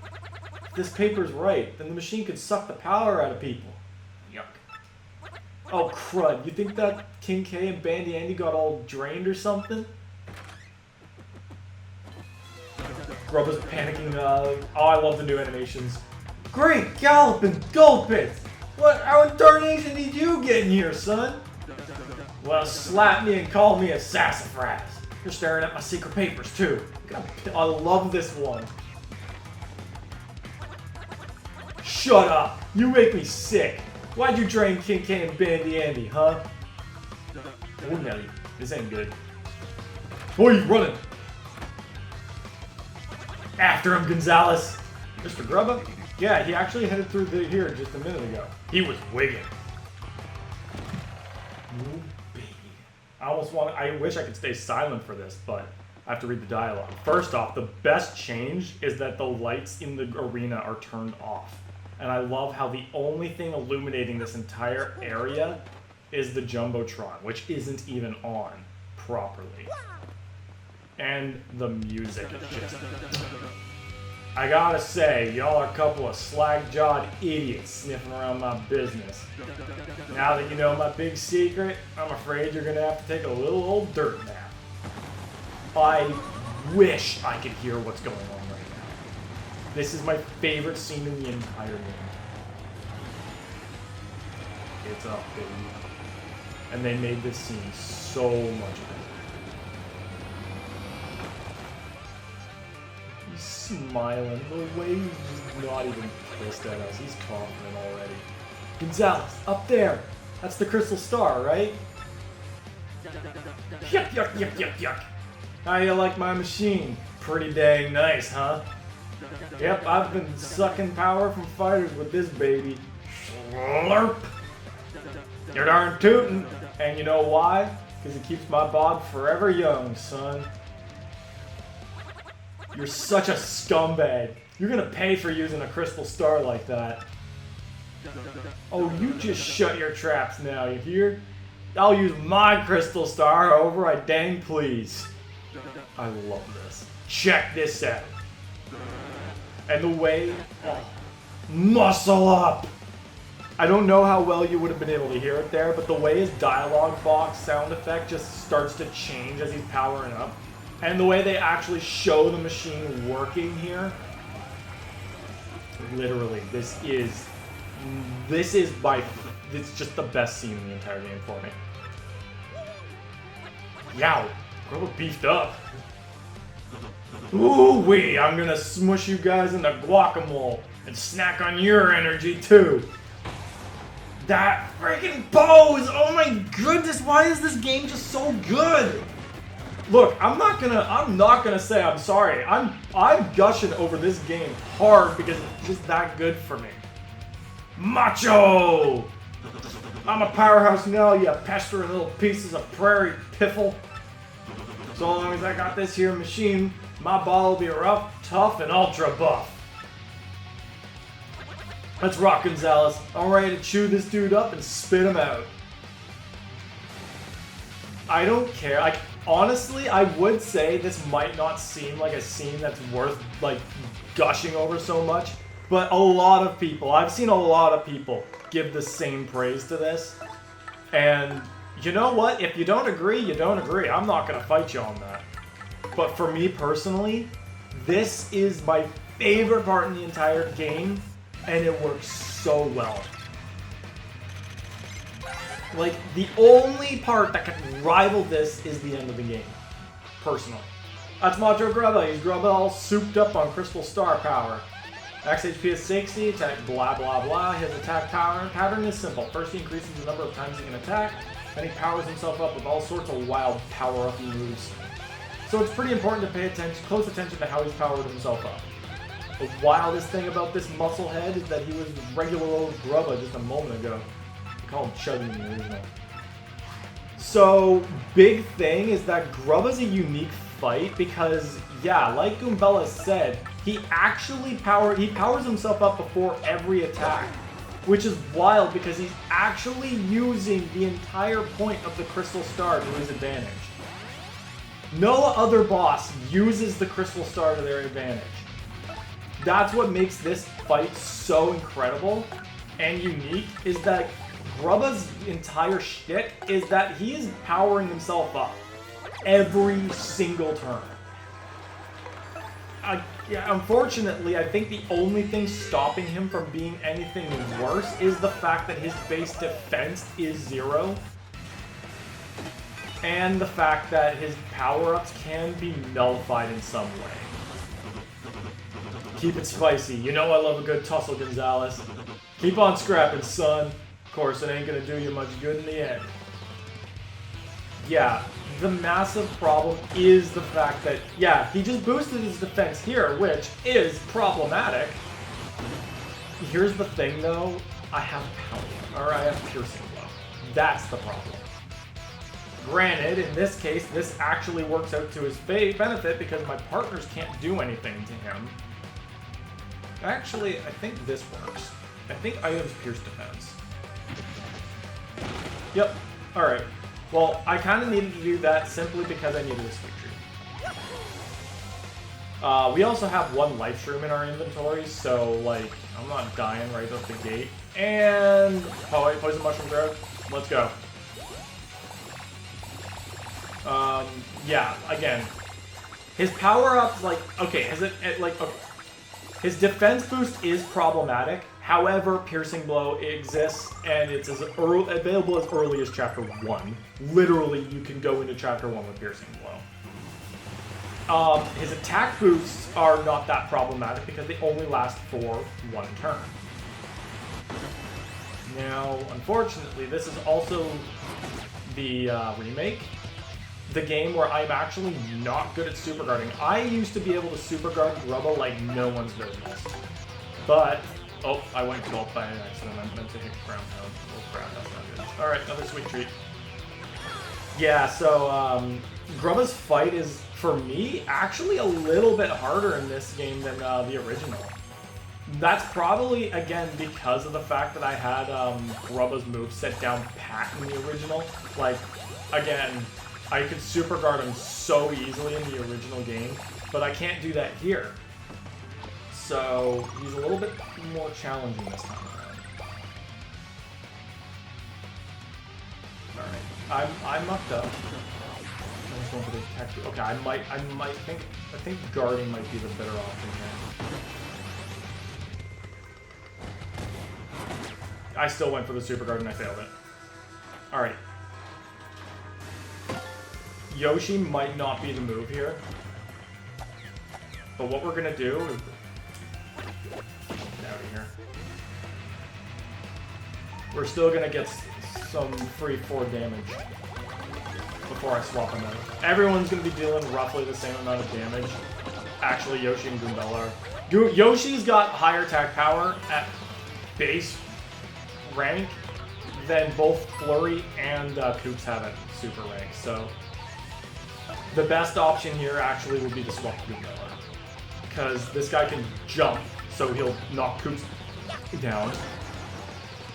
this paper's right, then the machine could suck the power out of people. Yuck. Oh crud, you think that King K and Bandy Andy got all drained or something? Grubba's panicking. Oh, I love the new animations. Great galloping gold pits! How in tarnation did you get in here, son? Well, slap me and call me a sassafras. You're staring at my secret papers, too. I love this one. Shut up! You make me sick. Why'd you drain King K and Bandy Andy, huh? Oh, Nelly. This ain't good. Boy, you running! After him, Gonzalez! Mr. Grubba? Yeah, he actually headed through here just a minute ago. He was wigging. Ooh, baby. I wish I could stay silent for this, but I have to read the dialogue. First off, the best change is that the lights in the arena are turned off. And I love how the only thing illuminating this entire area is the Jumbotron, which isn't even on properly. And the music is just... I gotta say, y'all are a couple of slag-jawed idiots sniffing around my business. Now that you know my big secret, I'm afraid you're gonna have to take a little old dirt nap. I wish I could hear what's going on right now. This is my favorite scene in the entire game. It's up, baby. And they made this scene so much better. He's smiling. The way he's just not even pissed at us. He's confident already. Gonzalez, up there. That's the crystal star, right? Yuck, yuck, yuck, yuck, yuck. How you like my machine? Pretty dang nice, huh? Yep, I've been sucking power from fighters with this baby. Slurp. You're darn tootin'. And you know why? Because it keeps my bod forever young, son. You're such a scumbag. You're gonna pay for using a crystal star like that. Oh, you just shut your traps now, you hear? I'll use my crystal star however I dang please. I love this. Check this out. And the way... Oh, muscle up! I don't know how well you would have been able to hear it there, but the way his dialogue box sound effect just starts to change as he's powering up. And the way they actually show the machine working here. Literally, it's just the best scene in the entire game for me. Yow! Grubba beefed up. Ooh-wee, I'm gonna smush you guys into guacamole and snack on your energy too. That freaking pose! Oh my goodness, why is this game just so good? Look, I'm not gonna say I'm sorry. I'm gushing over this game hard because it's just that good for me. Macho! I'm a powerhouse now, you pestering little pieces of prairie piffle. So long as I got this here machine, my ball will be rough, tough, and ultra buff. Let's rock, Gonzalez. I'm ready to chew this dude up and spit him out. I don't care. Honestly, I would say this might not seem like a scene that's worth, gushing over so much. But a lot of people, I've seen a lot of people give the same praise to this. And you know what? If you don't agree, you don't agree. I'm not going to fight you on that. But for me personally, this is my favorite part in the entire game. And it works so well. The only part that can rival this is the end of the game. Personally. That's Macho Grubba. He's Grubba all souped up on Crystal Star power. Max HP is 60, attack blah blah blah. His attack pattern is simple. First he increases the number of times he can attack, then he powers himself up with all sorts of wild power-up moves. So it's pretty important to pay close attention to how he's powered himself up. The wildest thing about this musclehead is that he was regular old Grubba just a moment ago. I call him Chubby in the original. So, big thing is that Grubba's a unique fight because, yeah, like Goombella said, he powers himself up before every attack. Which is wild because he's actually using the entire point of the Crystal Star to his advantage. No other boss uses the Crystal Star to their advantage. That's what makes this fight so incredible and unique, is that Grubba's entire shtick is that he is powering himself up every single turn. Yeah, unfortunately, I think the only thing stopping him from being anything worse is the fact that his base defense is 0. And the fact that his power-ups can be nullified in some way. Keep it spicy. You know I love a good tussle, Gonzalez. Keep on scrapping, son. Of course, it ain't gonna do you much good in the end. Yeah, the massive problem is the fact that, yeah, he just boosted his defense here, which is problematic. Here's the thing, though. I have power, or I have piercing blow. That's the problem. Granted, in this case, this actually works out to his benefit because my partners can't do anything to him. Actually, I think this works. I think items pierce defense. Yep. Alright. Well, I kind of needed to do that simply because I needed a sweet treat. We also have 1 life shroom in our inventory, so, like, I'm not dying right off the gate. And... oh, wait, poison mushroom growth. Let's go. Yeah, again. His power-ups, like, okay, his defense boost is problematic. However, Piercing Blow exists, and it's available as early as Chapter 1. Literally, you can go into Chapter 1 with Piercing Blow. His attack boosts are not that problematic because they only last for 1 turn. Now, unfortunately, this is also the remake. The game where I'm actually not good at super guarding. I used to be able to super guard Grubba like no one's business. But, oh, I went gulp by accident. I meant to hit ground pound. Oh crap, that's not good. Alright, another sweet treat. Yeah, so, Grubba's fight is, for me, actually a little bit harder in this game than the original. That's probably, again, because of the fact that I had Grubba's moveset down pat in the original. Like, again, I could super guard him so easily in the original game, but I can't do that here. So he's a little bit more challenging this time around. Alright. I'm mucked up. I'm just going for the attack. Okay, I think guarding might be the better option here. I still went for the super guard and I failed it. Alright. Yoshi might not be the move here. But what we're gonna do is... get out of here. We're still gonna get some free 4 damage before I swap them out. Everyone's gonna be dealing roughly the same amount of damage. Actually, Yoshi and Goombella are. Yoshi's got higher attack power at base rank than both Flurry and Koops have at super rank, so... the best option here actually would be to swap Goombella. Because this guy can jump, so he'll knock Koops down.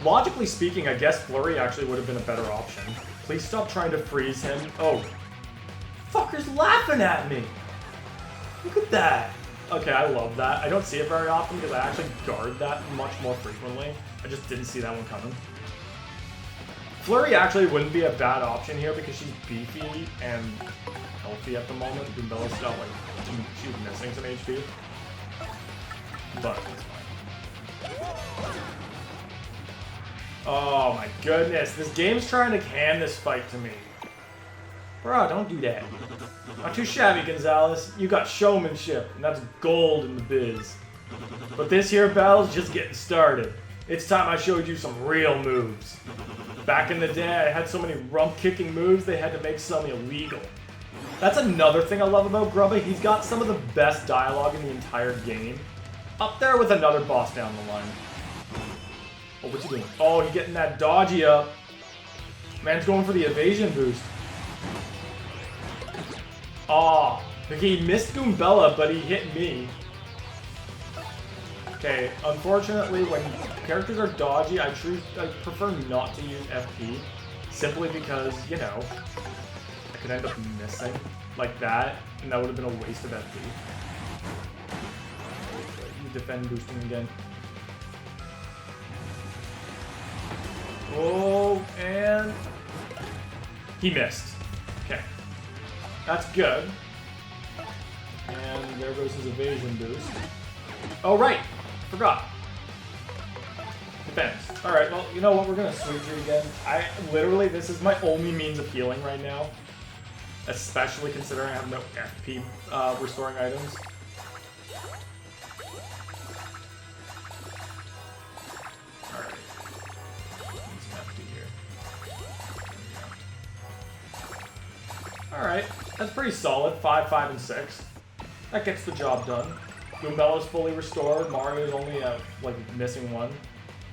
Logically speaking, I guess Flurry actually would have been a better option. Please stop trying to freeze him. Oh. Fucker's laughing at me! Look at that! Okay, I love that. I don't see it very often because I actually guard that much more frequently. I just didn't see that one coming. Flurry actually wouldn't be a bad option here because she's beefy and healthy at the moment. Goombella's got like, she's missing some HP. But it's fine. Oh my goodness, this game's trying to hand this fight to me. Bro, don't do that. Not too shabby, Gonzalez. You got showmanship, and that's gold in the biz. But this here battle's just getting started. It's time I showed you some real moves. Back in the day, I had so many rump-kicking moves, they had to make some illegal. That's another thing I love about Grubba. He's got some of the best dialogue in the entire game. Up there with another boss down the line. Oh, what's he doing? Oh, he's getting that dodgy up. Man's going for the evasion boost. Aw, he missed Goombella, but he hit me. Okay, unfortunately, when characters are dodgy, I prefer not to use FP, simply because, you know, I could end up missing like that, and that would have been a waste of FP. defend boosting again. Oh, and he missed. Okay. That's good. And there goes his evasion boost. Oh, right. Forgot. Defense. Alright, well, you know what? We're gonna switch it again. Literally, this is my only means of healing right now. Especially considering I have no FP restoring items. Alright. Need some FP here. Alright, that's pretty solid. 5, 5, and 6. That gets the job done. Goombella's fully restored. Mario's only like missing one.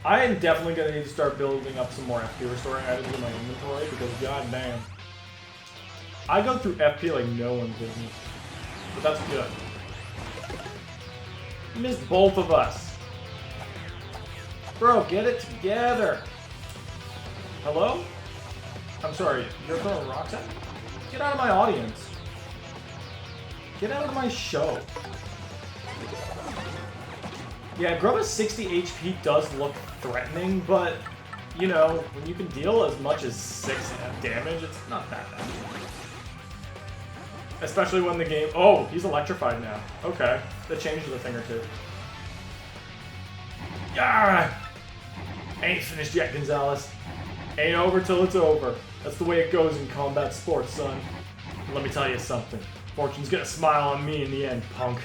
I am definitely gonna need to start building up some more FP restoring items in my inventory because goddamn, I go through FP like no one's business. But that's good. You missed both of us. Bro, get it together. Hello? I'm sorry, you're throwing rocks at me? Get out of my audience. Get out of my show. Yeah, Grubba's 60 HP does look threatening, but, you know, when you can deal as much as 6 damage, it's not that bad. Especially when the game... Oh, he's electrified now. Okay, that changes a thing or two. Yeah! Ain't finished yet, Gonzalez. Ain't over till it's over. That's the way it goes in combat sports, son. Let me tell you something. Fortune's gonna smile on me in the end, punk.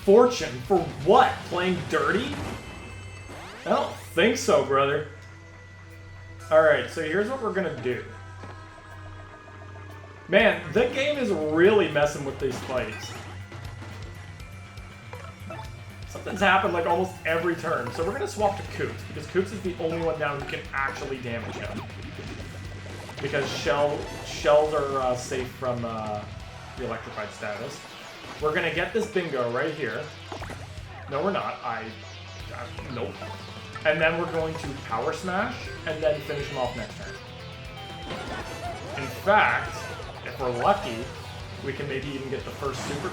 Fortune? For what? Playing dirty? I don't think so, brother. Alright, so here's what we're gonna do. Man, the game is really messing with these fights. Something's happened like almost every turn, so we're gonna swap to Koops, because Koops is the only one now who can actually damage him. Because shells are safe from the electrified status. We're gonna get this bingo right here. No, we're not. Nope. And then we're going to power smash, and then finish him off next turn. In fact, if we're lucky, we can maybe even get the first super.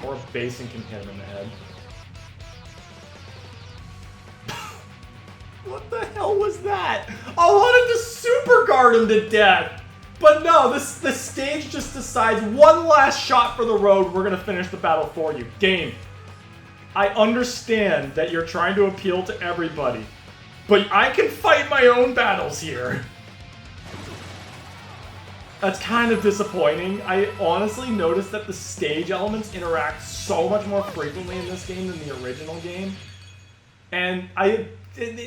Or a Basin can hit him in the head. What the hell was that? I wanted to super guard him to death! But no, the stage just decides one last shot for the road, we're gonna finish the battle for you. Game. I understand that you're trying to appeal to everybody, but I can fight my own battles here. That's kind of disappointing. I honestly noticed that the stage elements interact so much more frequently in this game than the original game. And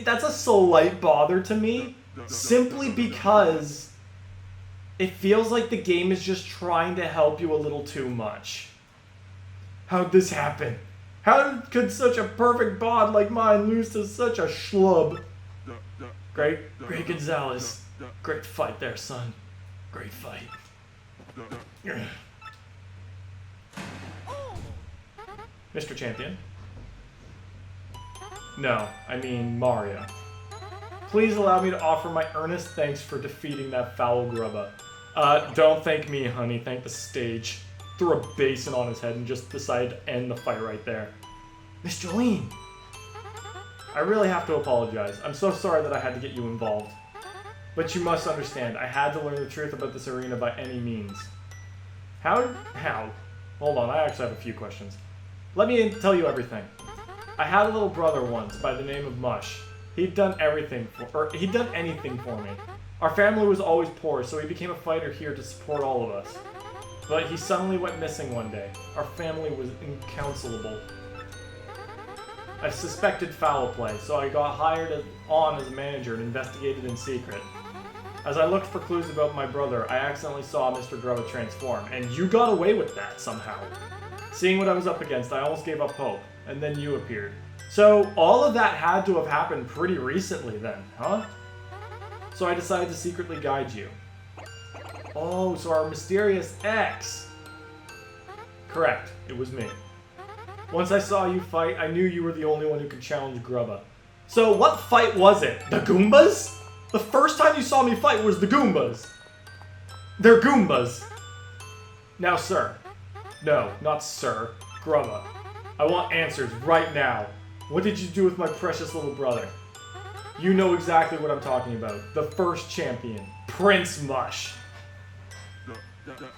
that's a slight bother to me, simply because it feels like the game is just trying to help you a little too much. How'd this happen? How could such a perfect bod like mine lose to such a schlub? Great Gonzalez. Great fight there, son. Great fight. Mr. Champion. No, I mean Mario. Please allow me to offer my earnest thanks for defeating that foul grubba. Don't thank me, honey. Thank the stage. Threw a basin on his head and just decided to end the fight right there. Miss Jolene! I really have to apologize. I'm so sorry that I had to get you involved. But you must understand, I had to learn the truth about this arena by any means. How? Hold on, I actually have a few questions. Let me tell you everything. I had a little brother once by the name of Mush. He'd done anything for me. Our family was always poor, so he became a fighter here to support all of us. But he suddenly went missing one day. Our family was incounselable. I suspected foul play, so I got hired on as a manager and investigated in secret. As I looked for clues about my brother, I accidentally saw Mr. Grubba transform, and you got away with that somehow. Seeing what I was up against, I almost gave up hope, and then you appeared. So all of that had to have happened pretty recently then, huh? So I decided to secretly guide you. Oh, so our mysterious ex. Correct, it was me. Once I saw you fight, I knew you were the only one who could challenge Grubba. So what fight was it? The Goombas? The first time you saw me fight was the Goombas. They're Goombas. Now, sir, No, not sir. Grubba. I want answers right now. What did you do with my precious little brother? You know exactly what I'm talking about. The first champion. Prince Mush.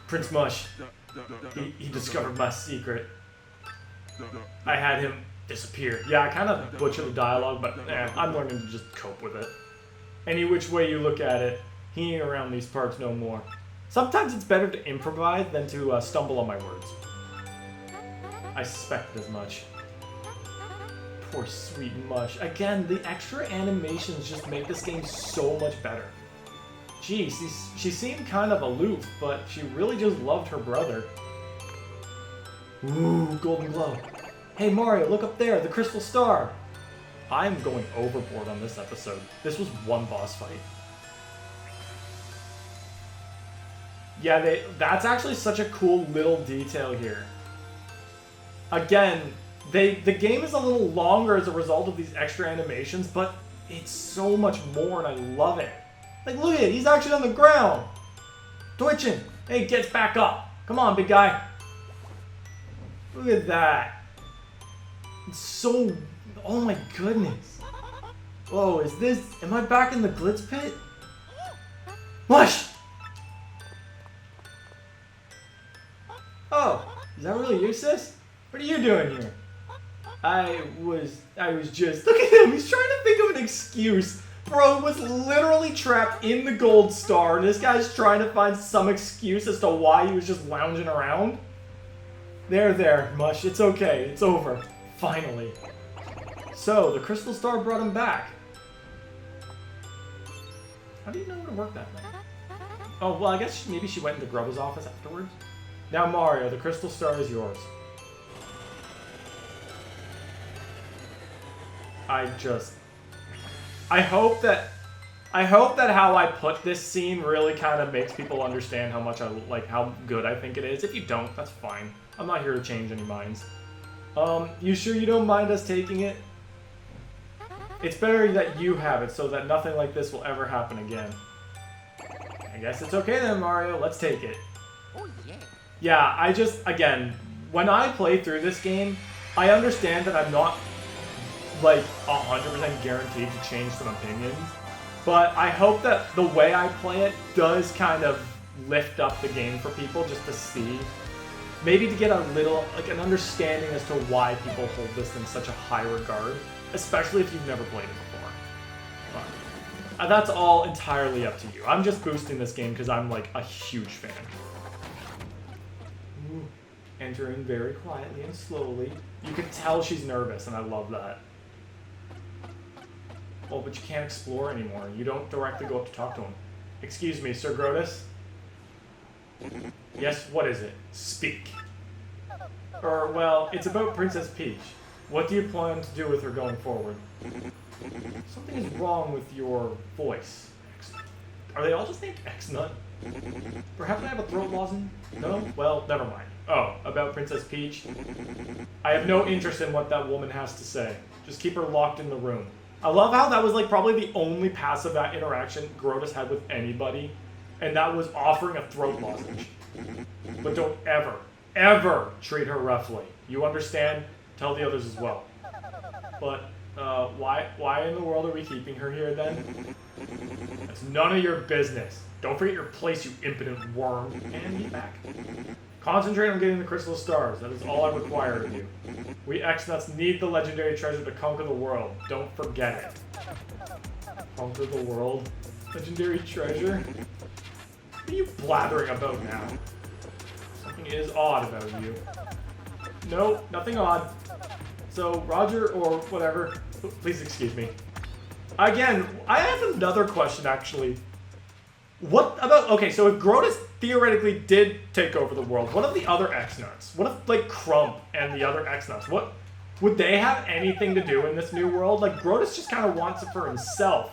Prince Mush. He discovered my secret. I had him disappear. Yeah, I kind of butchered the dialogue, but I'm learning to just cope with it. Any which way you look at it, he ain't around these parts no more. Sometimes it's better to improvise than to stumble on my words. I suspected as much. Poor sweet Mush. Again, the extra animations just make this game so much better. Geez, she seemed kind of aloof, but she really just loved her brother. Ooh, golden glow. Hey Mario, look up there, the crystal star. I'm going overboard on this episode. This was one boss fight. Yeah, that's actually such a cool little detail here. Again, the game is a little longer as a result of these extra animations, but it's so much more and I love it. Like, look at it, he's actually on the ground. Twitching. Hey, get back up. Come on, big guy. Look at that. It's so... Oh my goodness. Whoa, am I back in the glitz pit? Mush! Oh, is that really you, sis? What are you doing here? I was just... Look at him, he's trying to think of an excuse. Bro was literally trapped in the gold star, and this guy's trying to find some excuse as to why he was just lounging around. There, Mush, it's okay, it's over. Finally. So, the crystal star brought him back. How do you know how to work that thing? Oh, well, I guess maybe she went into Grubba's office afterwards. Now, Mario, the crystal star is yours. I hope that how I put this scene really kind of makes people understand how much how good I think it is. If you don't, that's fine. I'm not here to change any minds. You sure you don't mind us taking it? It's better that you have it so that nothing like this will ever happen again. I guess it's okay then, Mario. Let's take it. Oh, yeah. Yeah, again, when I play through this game, I understand that I'm not, 100% guaranteed to change some opinions. But I hope that the way I play it does kind of lift up the game for people just to see. Maybe to get a little, an understanding as to why people hold this in such a high regard. Especially if you've never played it before. But that's all entirely up to you. I'm just boosting this game because I'm, a huge fan. Ooh. Entering very quietly and slowly. You can tell she's nervous, and I love that. Oh, but you can't explore anymore. You don't directly go up to talk to him. Excuse me, Sir Grotus? Yes, what is it? Speak. Well, it's about Princess Peach. What do you plan to do with her going forward? Something is wrong with your voice. Are they all just named X-Nut? Perhaps I have a throat lozenge? No? Well, never mind. Oh, about Princess Peach? I have no interest in what that woman has to say. Just keep her locked in the room. I love how that was probably the only passive interaction Grotus had with anybody, and that was offering a throat lozenge. But don't ever treat her roughly. You understand? Tell the others as well. But, why in the world are we keeping her here then? That's none of your business. Don't forget your place, you impotent worm. And get back. Concentrate on getting the crystal stars. That is all I require of you. We X-Nuts need the legendary treasure to conquer the world. Don't forget it. Conquer the world? Legendary treasure? What are you blathering about now? Something is odd about you. No, nothing odd. So, Roger, or whatever, please excuse me. Again, I have another question, actually. What about... Okay, so if Grotus theoretically did take over the world, what of the other X-Nuts? What if, Crump and the other X-Nuts? What... Would they have anything to do in this new world? Grotus just kind of wants it for himself.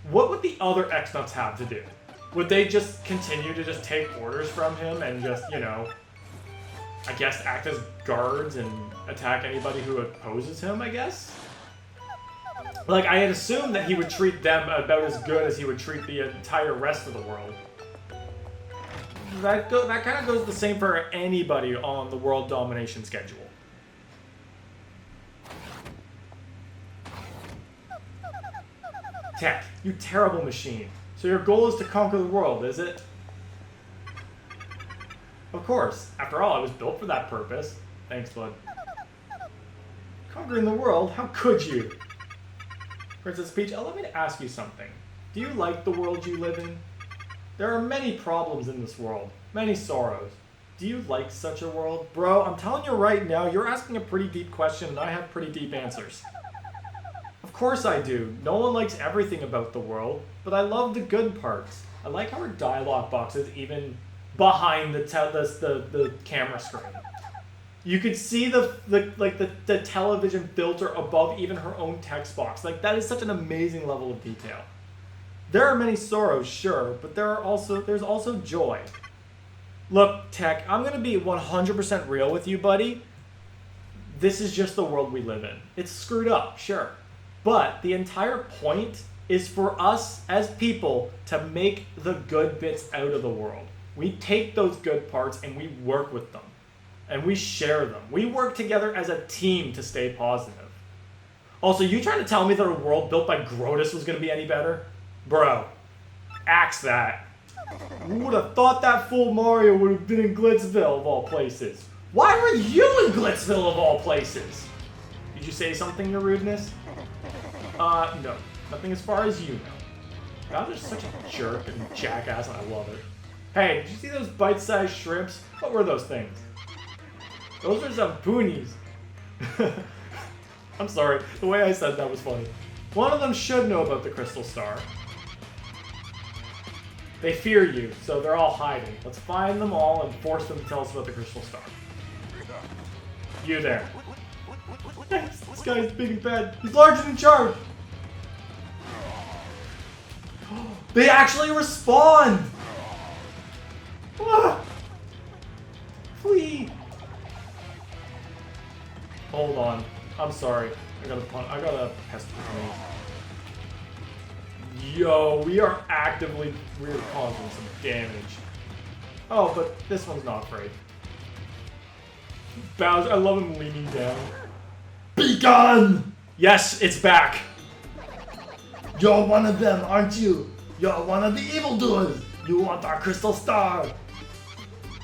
What would the other X-Nuts have to do? Would they just continue to just take orders from him and just, I guess act as guards and attack anybody who opposes him, I guess? I had assumed that he would treat them about as good as he would treat the entire rest of the world. that kind of goes the same for anybody on the world domination schedule. Tech, you terrible machine. So your goal is to conquer the world, is it? Of course. After all, I was built for that purpose. Thanks, bud. Conquering the world? How could you? Princess Peach, allow me to ask you something. Do you like the world you live in? There are many problems in this world. Many sorrows. Do you like such a world? Bro, I'm telling you right now, you're asking a pretty deep question and I have pretty deep answers. Of course I do. No one likes everything about the world, but I love the good parts. I like how our dialogue box is even behind the camera screen. You could see the television filter above even her own text box. Like, that is such an amazing level of detail. There are many sorrows, sure, but there's also joy. Look, Tech, I'm gonna be 100% real with you, buddy. This is just the world we live in. It's screwed up, sure. But the entire point is for us as people to make the good bits out of the world. We take those good parts and we work with them. And we share them. We work together as a team to stay positive. Also, you trying to tell me that a world built by Grotus was going to be any better? Bro, axe that. Who would have thought that fool Mario would have been in Glitzville of all places? Why were you in Glitzville of all places? Did you say something, your rudeness? No. Nothing as far as you know. Bowser's such a jerk and jackass and I love it. Hey, did you see those bite-sized shrimps? What were those things? Those are some poonies. I'm sorry, the way I said that was funny. One of them should know about the Crystal Star. They fear you, so they're all hiding. Let's find them all and force them to tell us about the Crystal Star. You there. Thanks, this guy is big and bad. He's large and in charge. They actually respond! Ah! Flee! Hold on. I'm sorry. I gotta pest me. Yo, we are actively causing some damage. Oh, but this one's not afraid. Bowser, I love him leaning down. Be gone! Yes, it's back. You're one of them, aren't you? You're one of the evildoers. You want our Crystal Star.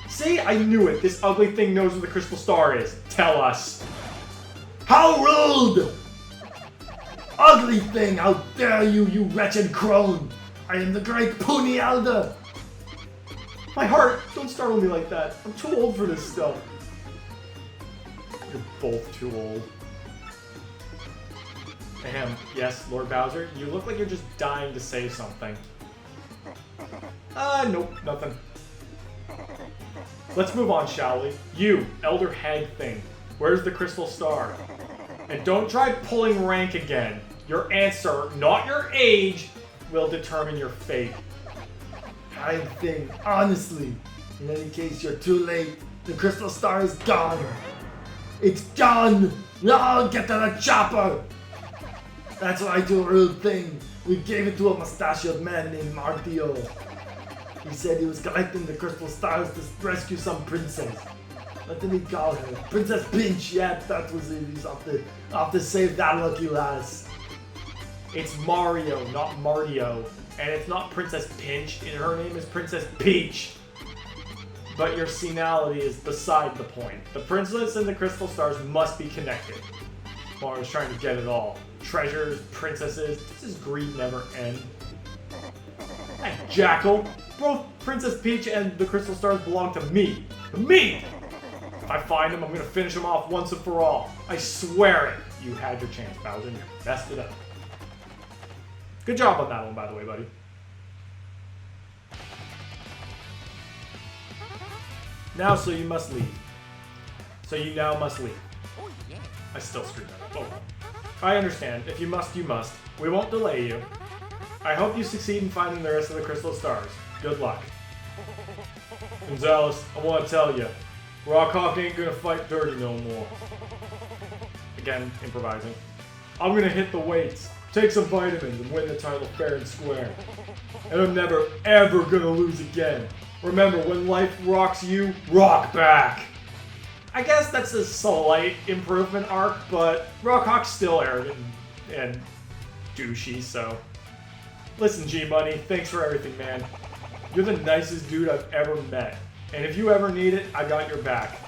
See, I knew it. This ugly thing knows where the Crystal Star is. Tell us. How rude! Ugly thing, how dare you, you wretched crone! I am the great Pony Elder! My heart, don't startle me like that. I'm too old for this stuff. You're both too old. Ahem. Yes, Lord Bowser, you look like you're just dying to say something. Nope, nothing. Let's move on, shall we? You, Elder Hag thing. Where's the Crystal Star? And don't try pulling rank again. Your answer, not your age, will determine your fate. Hag thing, honestly. In any case, you're too late. The Crystal Star is gone. It's gone! Now get to the chopper! That's what I do, rude thing. We gave it to a mustachioed man named Martio. He said he was collecting the crystal stars to rescue some princess. What did he call her? Princess Pinch. Yeah, that was it. He's off to save that lucky lass. It's Mario, not Martio. And it's not Princess Pinch, and her name is Princess Peach. But your senility is beside the point. The princess and the crystal stars must be connected. Mario's trying to get it all. Treasures, princesses, does his greed never end? Hey, Jackal! Both Princess Peach and the Crystal Stars belong to me! Me! If I find them, I'm gonna finish them off once and for all. I swear it! You had your chance, Bowser, and you messed it up. Good job on that one, by the way, buddy. Now, so you must leave. So you now must leave. I still screwed that up. Oh well. I understand. If you must, you must. We won't delay you. I hope you succeed in finding the rest of the Crystal Stars. Good luck. Gonzalez, I want to tell you, Rockhawk ain't gonna fight dirty no more. Again, improvising. I'm gonna hit the weights, take some vitamins, and win the title fair and square. And I'm never, ever gonna lose again. Remember, when life rocks you, rock back. I guess that's a slight improvement arc, but Rockhawk's still arrogant and douchey, so... Listen, G-Money, thanks for everything, man. You're the nicest dude I've ever met. And if you ever need it, I got your back.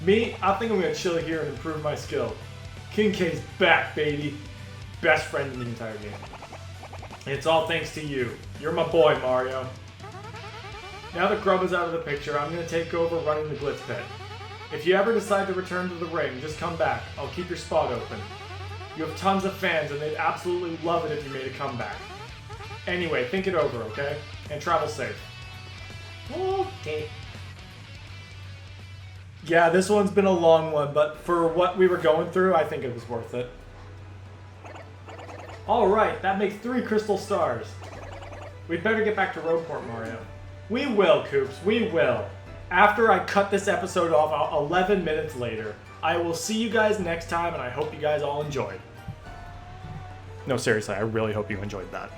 Me, I think I'm gonna chill here and improve my skill. King K's back, baby. Best friend in the entire game. And it's all thanks to you. You're my boy, Mario. Now that Grub is out of the picture, I'm gonna take over running the Glitz Pit. If you ever decide to return to the ring, just come back. I'll keep your spot open. You have tons of fans, and they'd absolutely love it if you made a comeback. Anyway, think it over, okay? And travel safe. Okay. Yeah, this one's been a long one, but for what we were going through, I think it was worth it. Alright, that makes 3 crystal stars. We'd better get back to Roadport, Mario. We will, Koops, we will. After I cut this episode off 11 minutes later. I will see you guys next time, and I hope you guys all enjoyed. No, seriously, I really hope you enjoyed that.